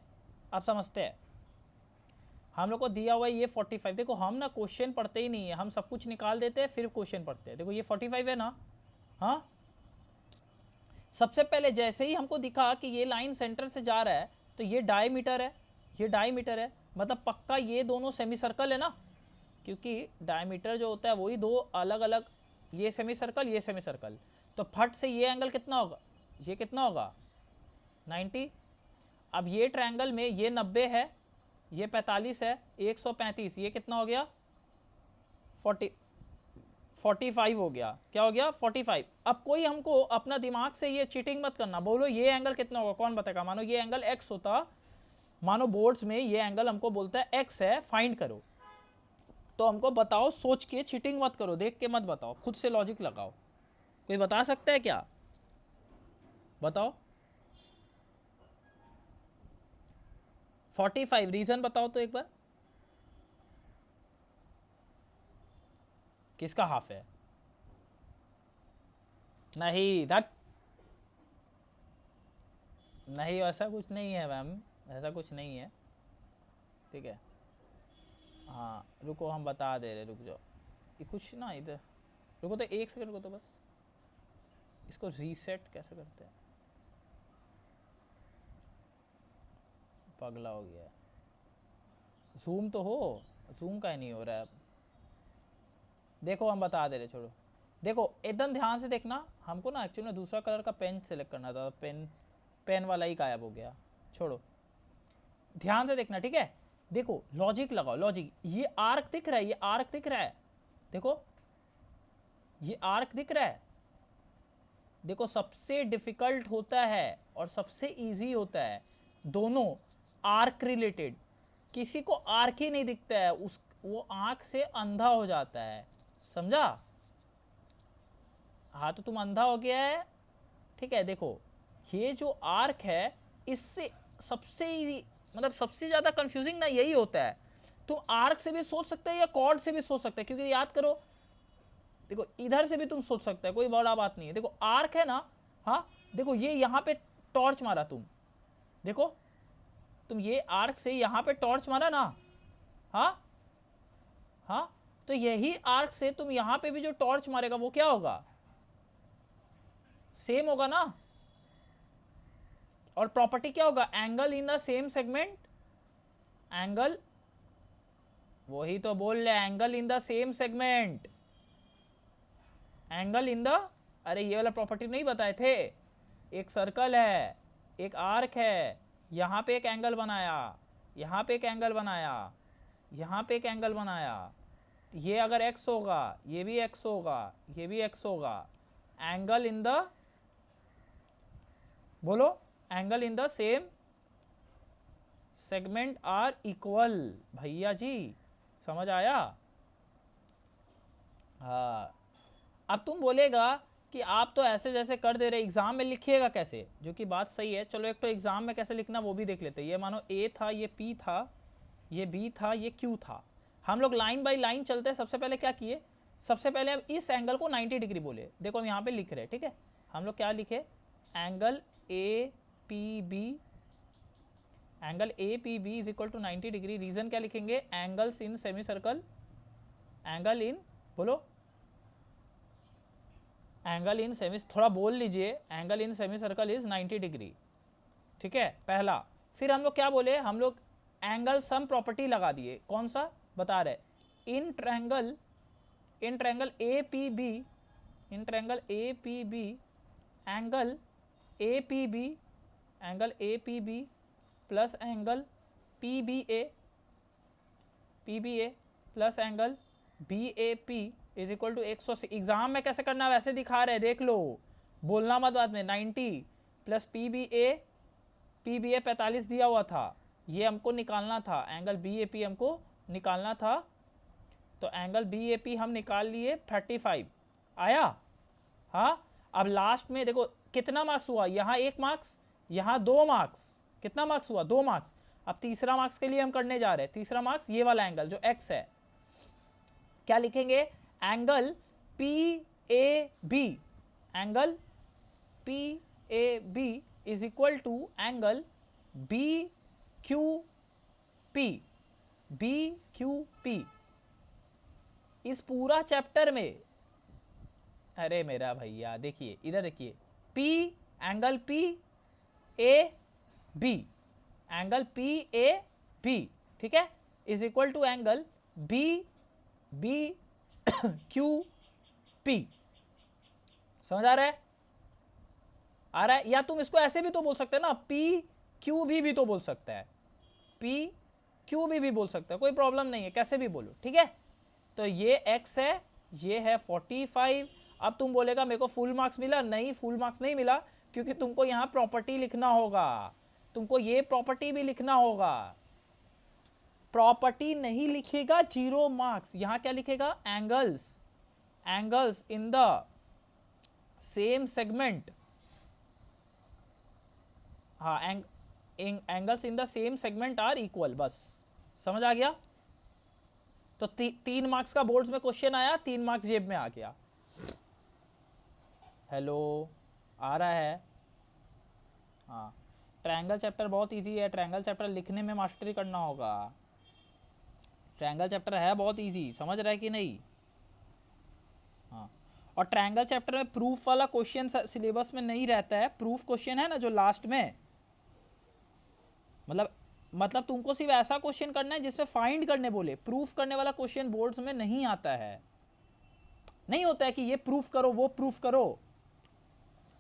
अब समझते हैं, हम लोग को दिया हुआ है ये 45। देखो हम ना क्वेश्चन पढ़ते ही नहीं है, हम सब कुछ निकाल देते हैं फिर क्वेश्चन पढ़ते हैं। देखो ये 45 है ना, हाँ सबसे पहले जैसे ही हमको दिखा कि ये लाइन सेंटर से जा रहा है तो ये डायमीटर है, ये डायमीटर है, मतलब पक्का ये दोनों सेमी सर्कल है ना, क्योंकि डायमीटर जो होता है वही दो अलग अलग, ये सेमी सर्कल ये सेमी सर्कल, तो फट से ये एंगल कितना होगा, ये कितना होगा 90। अब ये ट्रायंगल में ये 90 है, ये 45 है, 135, ये कितना हो गया 45 हो गया, क्या हो गया 45। अब कोई हमको अपना दिमाग से ये चीटिंग मत करना, बोलो ये एंगल कितना होगा, कौन बताएगा। मानो ये एंगल x होता, मानो बोर्ड्स में ये एंगल हमको बोलता है x है, फाइंड करो, तो हमको बताओ, सोच के, चीटिंग मत करो, देख के मत बताओ, खुद से लॉजिक लगाओ। कोई बता सकता है क्या, बताओ 45 रीजन बताओ तो एक बार, किसका हाफ है, नहीं दैट नहीं, ऐसा कुछ नहीं है मैम, ऐसा कुछ नहीं है, ठीक है। हाँ रुको हम बता दे रहे, रुक जाओ, ये कुछ ना इधर रुको तो 1 सेकंड रुको तो बस, इसको रीसेट कैसे करते हैं, पगला हो गया है, जूम तो हो, जूम का ही नहीं हो रहा है। देखो हम बता दे रहे, छोड़ो, देखो एकदम ध्यान से देखना, हमको ना एक्चुअली में दूसरा कलर का पेन सेलेक्ट करना था, पेन वाला ही गायब हो गया, छोड़ो, ध्यान से देखना, ठीक है। देखो लॉजिक लगाओ, लॉजिक, ये आर्क दिख रहा है, ये आर्क दिख रहा है, देखो ये आर्क दिख रहा है, देखो सबसे डिफिकल्ट होता है और सबसे इजी होता है, दोनों आर्क रिलेटेड। किसी को आर्क ही नहीं दिखता है, उस वो आंख से अंधा हो जाता है, समझा। हाँ तो तुम अंधा हो गया है, ठीक है। देखो ये जो आर्क है इससे सबसे इजी, मतलब सबसे ज़्यादा कंफ्यूजिंग ना यही होता है। तुम आर्क से भी सोच सकते हैं या कॉर्ड से भी सोच सकते हैं, क्योंकि याद करो, देखो इधर से भी तुम सोच सकते हैं, कोई बड़ा बात नहीं है। देखो आर्क है ना, हाँ देखो ये यहाँ पे टॉर्च मारा तुम, देखो तुम ये आर्क से यहाँ पे टॉर्च मारा ना, हाँ हाँ, तो यही आर्क से तुम यहाँ पे भी जो टॉर्च मारेगा वो क्या होगा, सेम होगा ना। और प्रॉपर्टी क्या होगा, angle in the same segment, angle, वही तो बोल रहे, angle in the same segment, angle in the, अरे ये वाला प्रॉपर्टी नहीं बताए थे, एक सर्कल है, एक आर्क है, यहाँ पे एक एंगल बनाया, यहाँ पे एक एंगल बनाया, यहाँ पे एक एंगल बनाया, ये अगर x होगा ये भी x होगा, ये भी x होगा, एंगल इन द, बोलो angle in the same segment are equal, भैया जी समझ आया। हाँ अब तुम बोलेगा कि आप तो ऐसे जैसे कर दे रहे, एग्जाम में लिखिएगा कैसे, जो कि बात सही है, चलो एक तो एग्जाम में कैसे लिखना वो भी देख लेते हैं। ये मानो a था, ये p था, ये b था, ये q था, हम लोग लाइन बाय लाइन चलते हैं। सबसे पहले क्या किए, सबसे पहले हम इस एंगल को 90 डिग्री बोले, देखो हम यहाँ पे लिख रहे हैं, ठीक है। हम लोग क्या लिखे, angle A P B, angle A P B is equal to 90 degree. Reason क्या लिखेंगे, angles in semi circle, angle in, बोलो एंगल इन सेमी, थोड़ा बोल लीजिए, angle in semi circle is 90 degree, ठीक है पहला। फिर हम लोग क्या बोले, हम लोग एंगल सम प्रॉपर्टी लगा दिए, कौन सा बता रहे, in triangle A P B, in triangle A P B, angle A P B, angle A P B plus angle P B A plus angle B A P is equal to 180। Exam में कैसे करना है वैसे दिखा रहे, देख लो, बोलना मत बाद में। 90 प्लस पी बी ए 45 दिया हुआ था, ये हमको निकालना था, एंगल बी ए पी हमको निकालना था। तो एंगल बी ए पी हम निकाल लिए 35 आया। हाँ, अब लास्ट में देखो कितना मार्क्स हुआ, यहाँ 1 मार्क्स, यहाँ 2 मार्क्स, कितना मार्क्स हुआ 2 मार्क्स। अब तीसरा मार्क्स के लिए हम करने जा रहे हैं, तीसरा मार्क्स ये वाला एंगल जो एक्स है, क्या लिखेंगे, angle P A B, angle P A B is equal to angle B Q P, B Q P. इस पूरा चैप्टर में, अरे मेरा भैया देखिए इधर देखिए, P angle P A B, angle P A B, ठीक है, is equal to angle B B Q P. समझ आ रहा है, आ रहा है? या तुम इसको ऐसे भी तो बोल सकते हैं ना, पी क्यू भी तो बोल सकता है, पी क्यू भी बोल सकता है, कोई प्रॉब्लम नहीं है, कैसे भी बोलो, ठीक है। तो ये x है, ये है 45। अब तुम बोलेगा मेरे को फुल मार्क्स मिला, नहीं फुल मार्क्स नहीं मिला, क्योंकि तुमको यहाँ प्रॉपर्टी लिखना होगा, तुमको ये प्रॉपर्टी भी लिखना होगा। प्रॉपर्टी नहीं लिखेगा 0 मार्क्स। यहाँ क्या लिखेगा, angles, angles in the same segment, हाँ angles in the same segment are equal, बस समझ आ गया। तो 3 मार्क्स का बोर्ड्स में क्वेश्चन आया, 3 मार्क्स जेब में आ गया। हेलो, आ रहा है? हाँ, ट्रायंगल चैप्टर बहुत इजी है, ट्रायंगल चैप्टर लिखने में मास्टरी करना होगा। ट्रायंगल चैप्टर है बहुत इजी, समझ रहा है कि नहीं? हाँ, और ट्रायंगल चैप्टर में प्रूफ वाला क्वेश्चन सिलेबस में नहीं रहता है। प्रूफ क्वेश्चन है ना जो लास्ट में, मतलब तुमको सिर्फ ऐसा क्वेश्चन करना है जिसमें फाइंड करने बोले, प्रूफ करने वाला क्वेश्चन बोर्ड्स में नहीं आता है। नहीं होता है कि ये प्रूफ करो वो प्रूफ करो,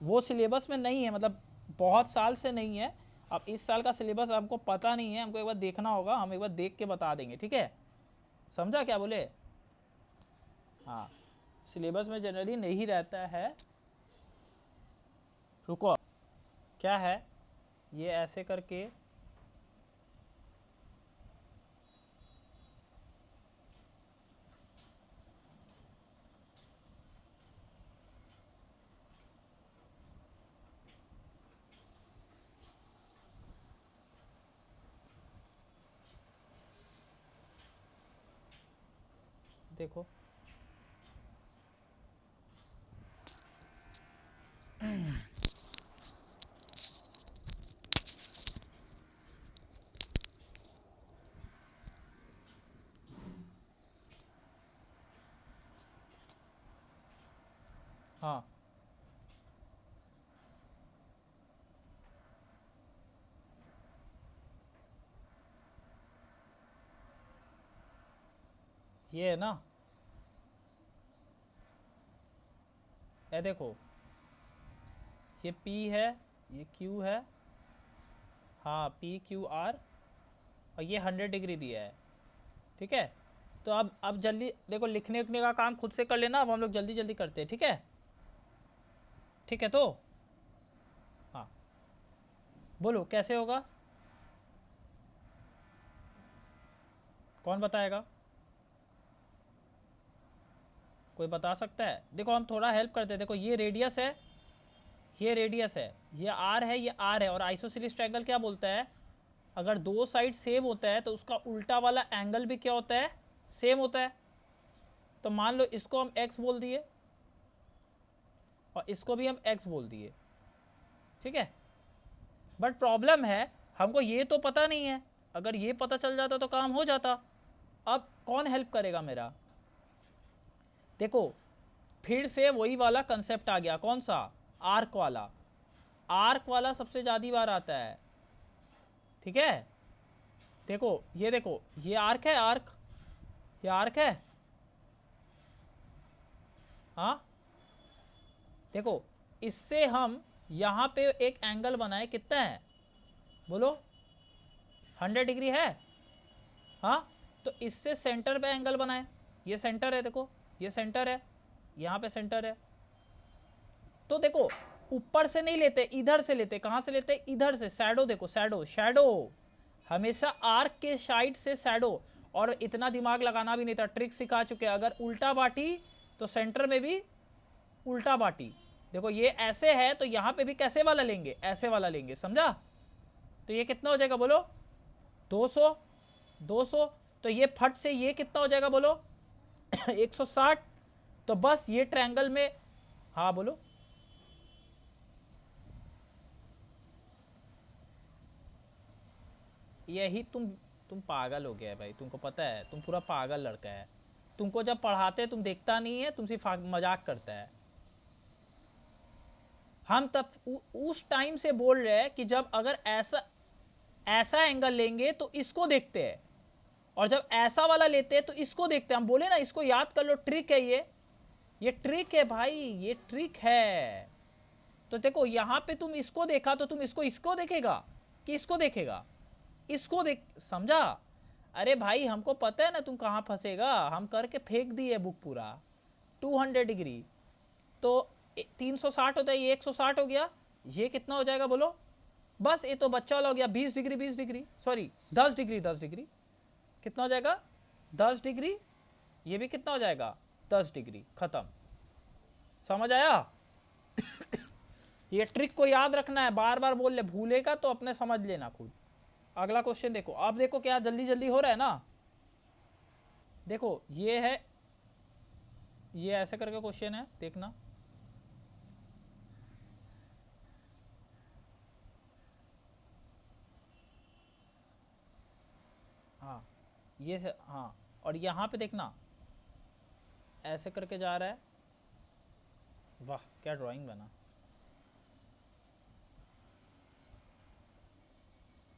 वो सिलेबस में नहीं है, मतलब बहुत साल से नहीं है। अब इस साल का सिलेबस हमको पता नहीं है, हमको एक बार देखना होगा, हम एक बार देख के बता देंगे, ठीक है? समझा क्या बोले? हाँ, सिलेबस में जनरली नहीं रहता है। रुको, क्या है ये, ऐसे करके देखो, हाँ ये है ना, ये देखो, ये P है, ये Q है, हाँ P Q R, और ये 100 डिग्री दिया है, ठीक है। तो अब जल्दी देखो, लिखने उखने का काम खुद से कर लेना, अब हम लोग जल्दी जल्दी करते हैं, ठीक है? ठीक है, तो हाँ बोलो कैसे होगा, कौन बताएगा? कोई बता सकता है? देखो हम थोड़ा हेल्प करते हैं। देखो ये रेडियस है, ये रेडियस है, ये आर है, ये आर है, और आइसोसेलेस ट्रायंगल क्या बोलता है, अगर दो साइड सेम होता है तो उसका उल्टा वाला एंगल भी क्या होता है, सेम होता है। तो मान लो इसको हम x बोल दिए और इसको भी हम x बोल दिए, ठीक है। बट प्रॉब्लम है हमको ये तो पता नहीं है, अगर ये पता चल जाता तो काम हो जाता। अब कौन हेल्प करेगा मेरा? देखो फिर से वही वाला कंसेप्ट आ गया, कौन सा, आर्क वाला। आर्क वाला सबसे ज़्यादा बार आता है, ठीक है। देखो ये आर्क है, आर्क, ये आर्क है, हाँ। देखो इससे हम यहाँ पे एक एंगल बनाए, कितना है बोलो, 100 डिग्री है, हाँ। तो इससे सेंटर पे एंगल बनाए, ये सेंटर है, देखो ये सेंटर है, यहाँ पे सेंटर है। तो देखो ऊपर से नहीं लेते, इधर से लेते। कहाँ से लेते? इधर से। शैडो देखो, शैडो, शैडो हमेशा आर्क के साइड से शैडो। और इतना दिमाग लगाना भी नहीं था, ट्रिक सिखा चुके। अगर उल्टा बाटी तो सेंटर में भी उल्टा बाटी। देखो ये ऐसे है तो यहाँ पे भी कैसे वाला लेंगे? ऐसे वाला लेंगे, समझा? तो ये कितना हो जाएगा बोलो? 200। 200 तो ये फट से ये कितना हो जाएगा बोलो? 160। तो बस ये ट्रायंगल में, हाँ बोलो। यही तुम पागल हो गया है भाई, तुमको पता है? तुम पूरा पागल लड़का है। तुमको जब पढ़ाते हैं तुम देखता नहीं है, तुम सिर्फ मजाक करता है। हम तब उस टाइम से बोल रहे हैं कि जब अगर ऐसा ऐसा एंगल लेंगे तो इसको देखते हैं, और जब ऐसा वाला लेते हैं तो इसको देखते हैं। हम बोले ना, इसको याद कर लो, ट्रिक है ये ट्रिक है भाई, ये ट्रिक है। तो देखो यहाँ पे तुम इसको देखा तो तुम इसको देखेगा कि इसको देखेगा? इसको देख, समझा? अरे भाई हमको पता है ना तुम कहाँ फंसेगा, हम करके फेंक दिए बुक पूरा। 200 डिग्री तो 360 होता है, ये 160 हो गया। ये कितना हो जाएगा बोलो? बस ये तो बच्चा वाला हो गया। 20 degree 20 degree, sorry 10 degree 10 degree. कितना हो जाएगा? 10 डिग्री। ये भी कितना हो जाएगा? 10 डिग्री। खत्म। समझ आया? ये ट्रिक को याद रखना है, बार बार बोल ले, भूलेगा तो अपने समझ लेना खुद। अगला क्वेश्चन देखो। अब देखो क्या जल्दी जल्दी हो रहा है ना। देखो ये है, ये ऐसे करके क्वेश्चन है, देखना। हाँ ये से, हाँ। और यहाँ पे देखना, ऐसे करके जा रहा है। वाह क्या ड्राइंग बना।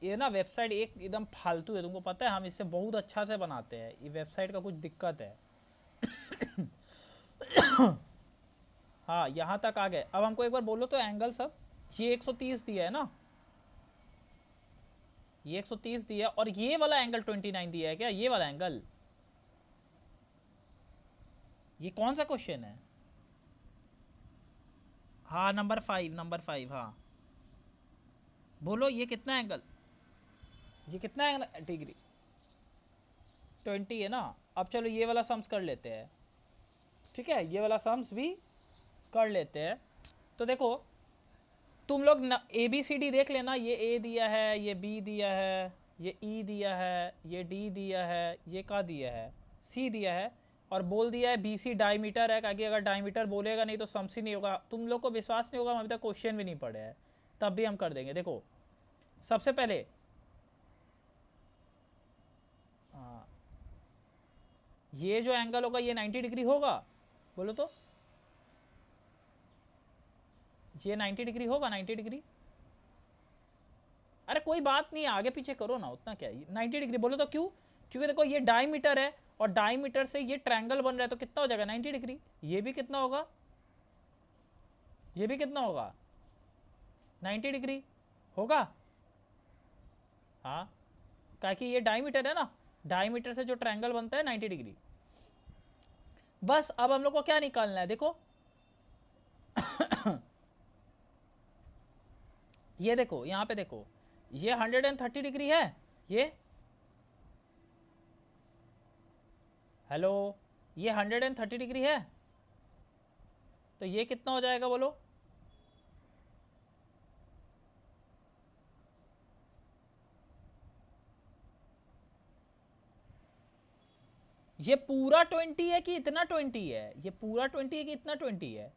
ये ना वेबसाइट एक एकदम फालतू है, तुमको पता है? हम इससे बहुत अच्छा से बनाते हैं, ये वेबसाइट का कुछ दिक्कत है। हाँ यहाँ तक आ गए। अब हमको एक बार बोलो तो एंगल सब। ये 130 दिया है ना, ये 130 दिया, और ये वाला एंगल 29 दिया है क्या? ये वाला एंगल, ये कौन सा क्वेश्चन है? हाँ नंबर 5, नंबर 5। हाँ बोलो ये कितना एंगल, ये कितना एंगल डिग्री? 20 है ना। अब चलो ये वाला सम्स कर लेते हैं, ठीक है? ये वाला सम्स भी कर लेते हैं। तो देखो तुम लोग ए बी सी डी देख लेना। ये ए दिया है, ये बी दिया है, ये ई दिया है, ये डी दिया है, ये का दिया है? सी दिया है। और बोल दिया है बी सी डायमीटर है, क्योंकि अगर डायमीटर बोलेगा नहीं तो सम्स ही नहीं होगा। तुम लोग को विश्वास नहीं होगा, हम अभी तक क्वेश्चन भी नहीं पढ़े हैं, तब भी हम कर देंगे। देखो सबसे पहले ये जो एंगल होगा ये 90 डिग्री होगा, बोलो तो। ये 90 डिग्री होगा, 90 डिग्री। अरे कोई बात नहीं, आगे पीछे करो ना, उतना क्या है। 90 डिग्री बोलो तो क्यों? क्योंकि देखो ये डायमीटर है, और डायमीटर से ये ट्रायंगल बन रहा है, तो कितना हो जाएगा? 90 डिग्री। ये भी कितना होगा? ये भी कितना होगा? 90 डिग्री होगा। हाँ क्योंकि ये डायमीटर है ना, डायमीटर से जो ट्रायंगल बनता है 90 डिग्री। बस अब हम लोग को क्या निकालना है? देखो ये देखो यहाँ पे देखो, ये 130 डिग्री है। ये हेलो, ये 130 डिग्री है। तो ये कितना हो जाएगा बोलो? ये पूरा 20 है कि इतना 20 है? ये पूरा 20 है कि इतना 20 है?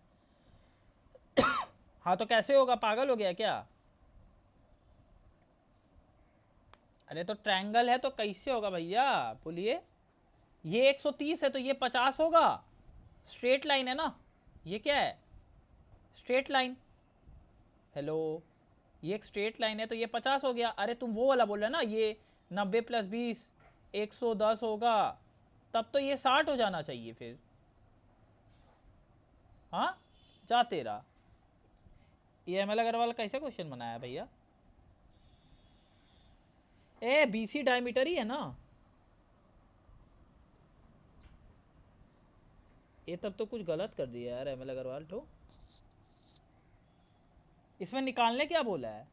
हाँ तो कैसे होगा? पागल हो गया क्या? अरे तो ट्रायंगल है तो कैसे होगा भैया, बोलिए। ये 130 है तो ये 50 होगा। स्ट्रेट लाइन है ना, ये क्या है? Straight line. हेलो, ये एक स्ट्रेट लाइन है तो ये 50 हो गया। अरे तुम वो वाला बोल रहे ना, ये 90 + 20 110 होगा, तब तो ये 60 हो जाना चाहिए फिर। हाँ जा तेरा। ये एम एल अग्रवाल कैसे क्वेश्चन बनाया भैया? ए बी सी डायमीटर ही है ना ये, तब तो कुछ गलत कर दिया यार एम एल अग्रवाल तो। इसमें निकालने क्या बोला है,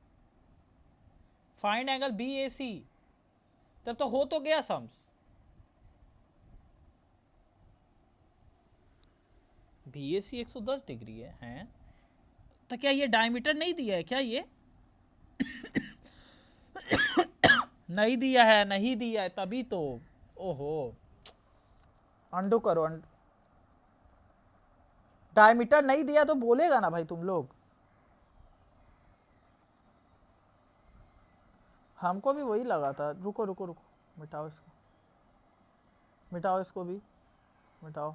फाइंड एंगल बी ए सी, तब तो हो तो गया sums. B A C 110 degree है हैं? तो क्या ये डायमीटर नहीं दिया है क्या, ये नहीं दिया है, नहीं दिया है तभी तो। ओहो, अंडू करो, डायमीटर नहीं दिया तो बोलेगा ना भाई तुम लोग। हमको भी वही लगा था। रुको रुको रुको, मिटाओ इसको, मिटाओ इसको भी, मिटाओ।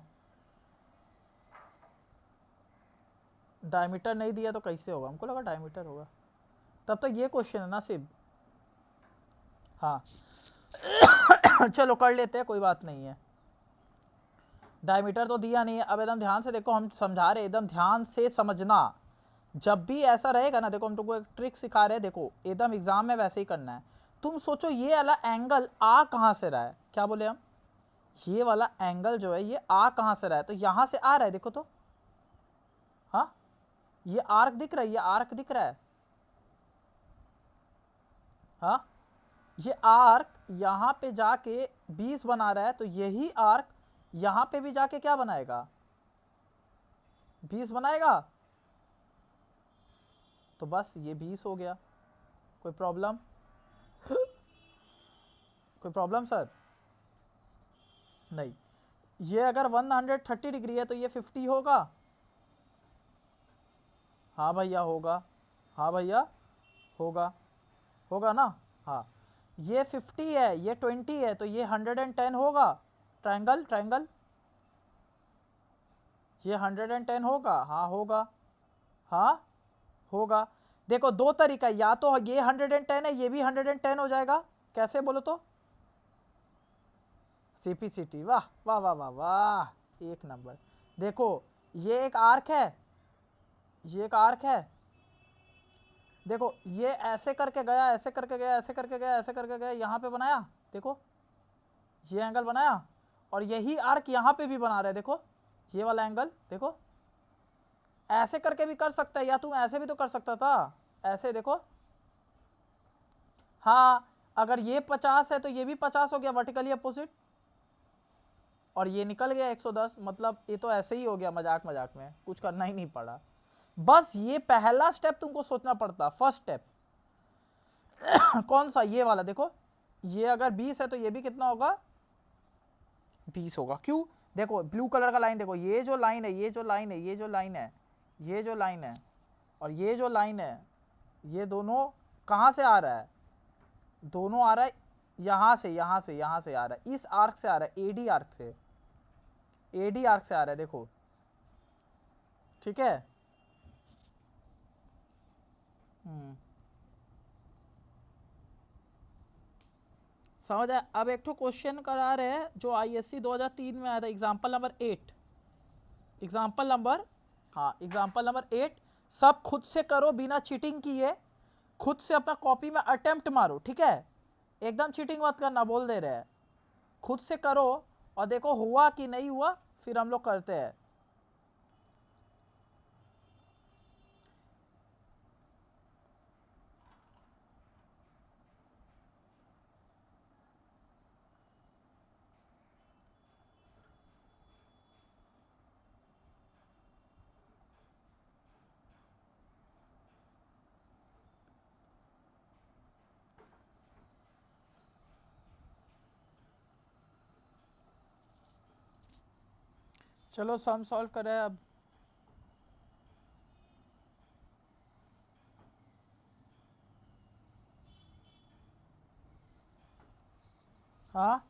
डायमीटर नहीं दिया तो कैसे होगा, हमको लगा डायमीटर होगा। तब तो ये क्वेश्चन है ना सिर्फ। हाँ चलो कर लेते हैं, कोई बात नहीं है। डायमीटर तो दिया नहीं है। अब एकदम ध्यान से देखो, हम समझा रहे, एकदम ध्यान से समझना। जब भी ऐसा रहेगा ना, देखो हम तुमको एक ट्रिक सिखा रहे हैं, देखो एकदम एग्जाम में वैसे ही करना है। तुम सोचो ये वाला एंगल आ कहाँ से रहा है, क्या बोले हम, ये वाला एंगल जो है ये आ कहाँ से रहा है, तो यहां से आ रहा है, देखो तो। हाँ, ये आर्क दिख रहा है, ये आर्क दिख रहा है। हाँ, ये आर्क यहां पे जाके 20 बना रहा है, तो यही आर्क यहां पे भी जाके क्या बनाएगा, 20 बनाएगा। तो बस ये 20 हो गया। कोई प्रॉब्लम कोई प्रॉब्लम सर? नहीं। ये अगर 130 डिग्री है तो ये 50 होगा। हाँ भैया होगा, हाँ भैया होगा, होगा ना। हाँ, ये 50 है, ये 20 है, तो ये 110 होगा। ट्रायंगल ट्रायंगल, ये 110 होगा, हाँ होगा, हाँ होगा। देखो दो तरीका, या तो ये 110 है, ये भी 110 हो जाएगा। कैसे बोलो तो, सीपीसीटी, वाह वाह वाह वाह वाह, एक नंबर। देखो ये एक आर्क है, ये एक आर्क है। देखो ये ऐसे करके गया, ऐसे करके गया, ऐसे करके गया, ऐसे करके गया, यहाँ पे बनाया, देखो ये एंगल बनाया। और यही आर्क यहाँ पे भी बना रहे, देखो ये वाला एंगल, देखो ऐसे करके भी कर सकता है, या तुम ऐसे भी तो कर सकता था, ऐसे देखो। हाँ, अगर ये 50 है तो ये भी 50 हो गया, वर्टिकली अपोजिट। और ये निकल गया 110, मतलब ये तो ऐसे ही हो गया, मजाक मजाक में, कुछ करना ही नहीं पड़ा। बस ये पहला स्टेप तुमको सोचना पड़ता, फर्स्ट स्टेप कौन सा, ये वाला। देखो ये अगर 20 है तो ये भी कितना होगा, 20 होगा। क्यों, देखो ब्लू कलर का लाइन, देखो ये जो लाइन है, ये जो लाइन है, ये जो लाइन है, ये जो लाइन है, और ये जो लाइन है, ये दोनों कहाँ से आ रहा है, दोनों आ रहा है यहां से, यहां से, यहां से आ रहा है, इस आर्क से आ रहा है, एडी आर्क से, एडी आर्क से आ रहा है, देखो ठीक है। समझ आया। अब एक तो क्वेश्चन करा रहे हैं जो आईएससी 2003 में आया था, एग्जाम्पल नंबर 8, एग्जाम्पल नंबर, हाँ एग्जाम्पल नंबर 8। सब खुद से करो बिना चीटिंग किए, खुद से अपना कॉपी में अटेम्प्ट मारो, ठीक है, एकदम चीटिंग मत करना, बोल दे रहे हैं। खुद से करो और देखो हुआ कि नहीं हुआ, फिर हम लोग करते हैं। चलो सम सॉल्व करें अब। हाँ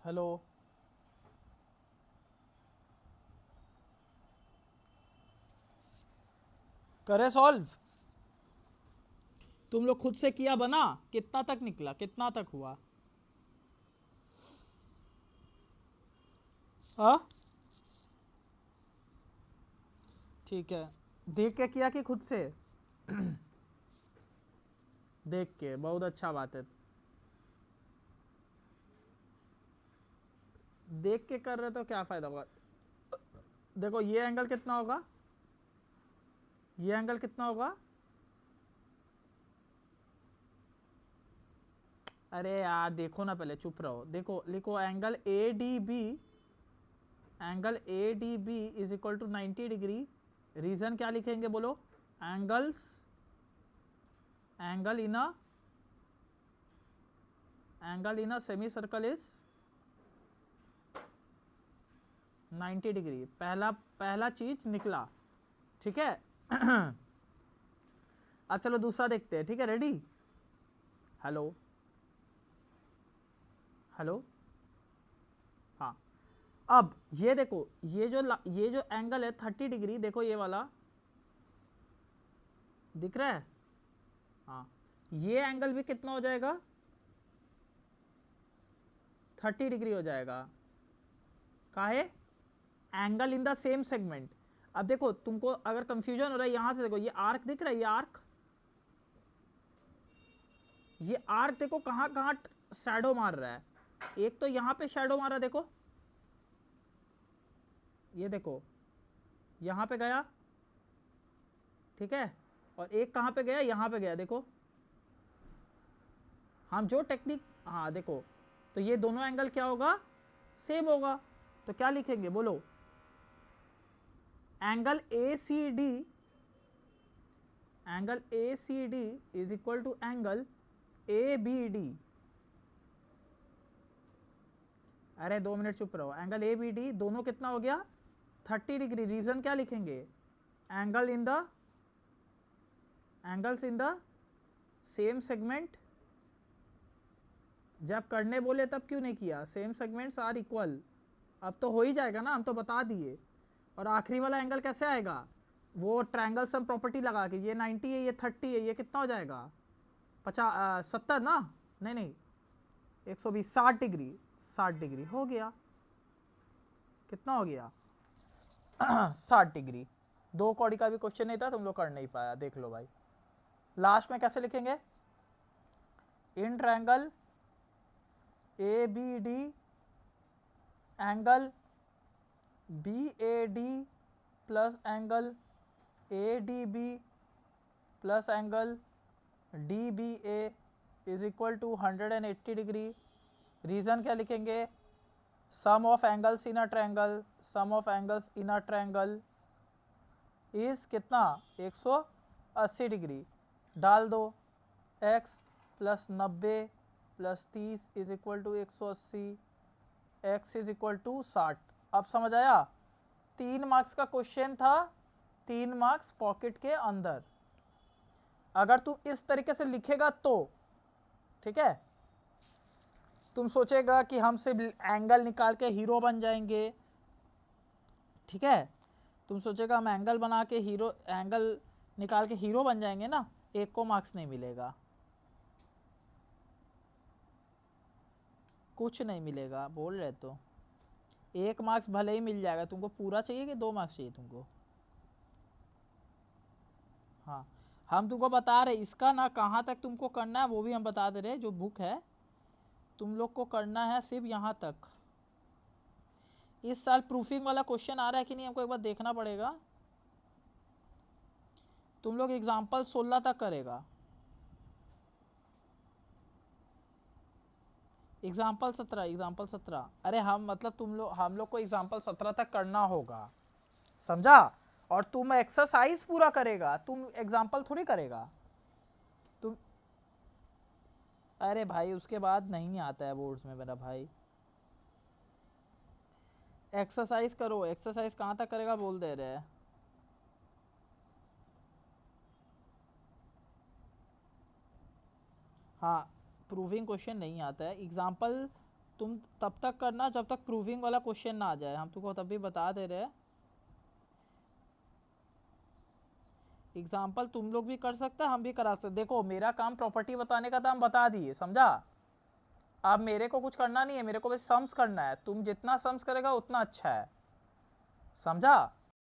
हेलो, करे सॉल्व। तुम लोग खुद से किया बना, कितना तक निकला, कितना तक हुआ? हाँ ठीक है, देख के किया कि खुद से? देख के, बहुत अच्छा बात है। देख के कर रहे तो क्या फायदा होगा। देखो ये एंगल कितना होगा, ये एंगल कितना होगा? अरे यार देखो ना, पहले चुप रहो, देखो लिखो angle A D B, angle A D B is equal to 90 degree. Reason क्या लिखेंगे बोलो? Angles, angle in a semi circle is 90 degree. पहला चीज निकला, ठीक है। अब चलो दूसरा देखते हैं, ठीक है, रेडी? हेलो हेलो, हाँ। अब ये देखो, ये जो एंगल है 30 डिग्री, देखो ये वाला दिख रहा है? हाँ, ये एंगल भी कितना हो जाएगा? 30 डिग्री हो जाएगा। काहे? Angle in the same segment. अब देखो, तुमको अगर कंफ्यूजन हो रहा है, यहां से देखो, ये आर्क दिख रहा है, ये आर्क देखो कहां कहां शैडो मार रहा है। एक तो यहां पे शैडो मारा, देखो, ये देखो यहां पे गया, ठीक है, और एक कहां पे गया? यहां पे गया, देखो। हम जो टेक्निक, हाँ देखो, तो ये दोनों एंगल क्या होगा? सेम होगा। तो क्या लिखेंगे बोलो? Angle A C D is equal to angle A B D. अरे 2 मिनट चुप रहो। एंगल ए बी डी दोनों कितना हो गया? 30 डिग्री। रीजन क्या लिखेंगे? Angles in the same segment. जब करने बोले तब क्यों नहीं किया? Same segments are equal. अब तो हो ही जाएगा ना, हम तो बता दिए। और आखिरी वाला एंगल कैसे आएगा? वो ट्रायंगल सम प्रॉपर्टी लगा के, ये 90 है, ये 30 है, ये कितना हो जाएगा? 70 ना, नहीं 120, 60 डिग्री, 60 डिग्री हो गया। कितना हो गया? 60 डिग्री। 2 कौड़ी का भी क्वेश्चन नहीं था, तुम लोग कर नहीं पाया, देख लो भाई। लास्ट में कैसे लिखेंगे? In triangle A B D angle B A D plus angle A D B plus angle D B A is equal to 180 degree. Reason क्या लिखेंगे? Sum of angles in a triangle, sum of angles in a triangle is कितना? 180 डिग्री। डाल दो, x plus 90 plus 30 is equal to 180, x is equal to 60। अब समझ आया? 3 मार्क्स का क्वेश्चन था, 3 मार्क्स पॉकेट के अंदर। अगर तू इस तरीके से लिखेगा तो, ठीक है, तुम सोचेगा कि हम सिर्फ एंगल निकाल के हीरो बन जाएंगे, ठीक है, तुम सोचेगा हम एंगल बना के एंगल निकाल के हीरो बन जाएंगे ना, एक को मार्क्स नहीं मिलेगा, कुछ नहीं मिलेगा। बोल रहे तो 1 मार्क्स भले ही मिल जाएगा। तुमको पूरा चाहिए कि 2 मार्क्स चाहिए तुमको? हाँ, हम तुमको बता रहे, इसका ना कहाँ तक तुमको करना है वो भी हम बता दे रहे। जो बुक है तुम लोग को करना है सिर्फ यहाँ तक। इस साल प्रूफिंग वाला क्वेश्चन आ रहा है कि नहीं, हमको एक बार देखना पड़ेगा। तुम लोग एग्जाम्पल 16 तक करेगा, एग्जाम्पल 17। अरे हम मतलब हम लोग को एग्जाम्पल 17 तक करना होगा, समझा? और तुम एक्सरसाइज पूरा करेगा, तुम एग्जाम्पल थोड़ी करेगा तुम। अरे भाई उसके बाद नहीं आता है बोर्ड्स में मेरा भाई। एक्सरसाइज करो। एक्सरसाइज कहाँ तक करेगा बोल दे रहे हैं। हाँ, प्रूविंग क्वेश्चन नहीं आता है। एग्जाम्पल तुम तब तक करना जब तक प्रूविंग वाला क्वेश्चन ना आ जाए। हम तुमको तब भी बता दे रहे हैं। एग्जाम्पल तुम लोग भी कर सकते हैं, हम भी करा सकते। देखो मेरा काम प्रॉपर्टी बताने का था, हम बता दिए, समझा? अब मेरे को कुछ करना नहीं है, मेरे को बस सम्स करना है। तुम जितना सम्स करेगा उतना अच्छा है, समझा?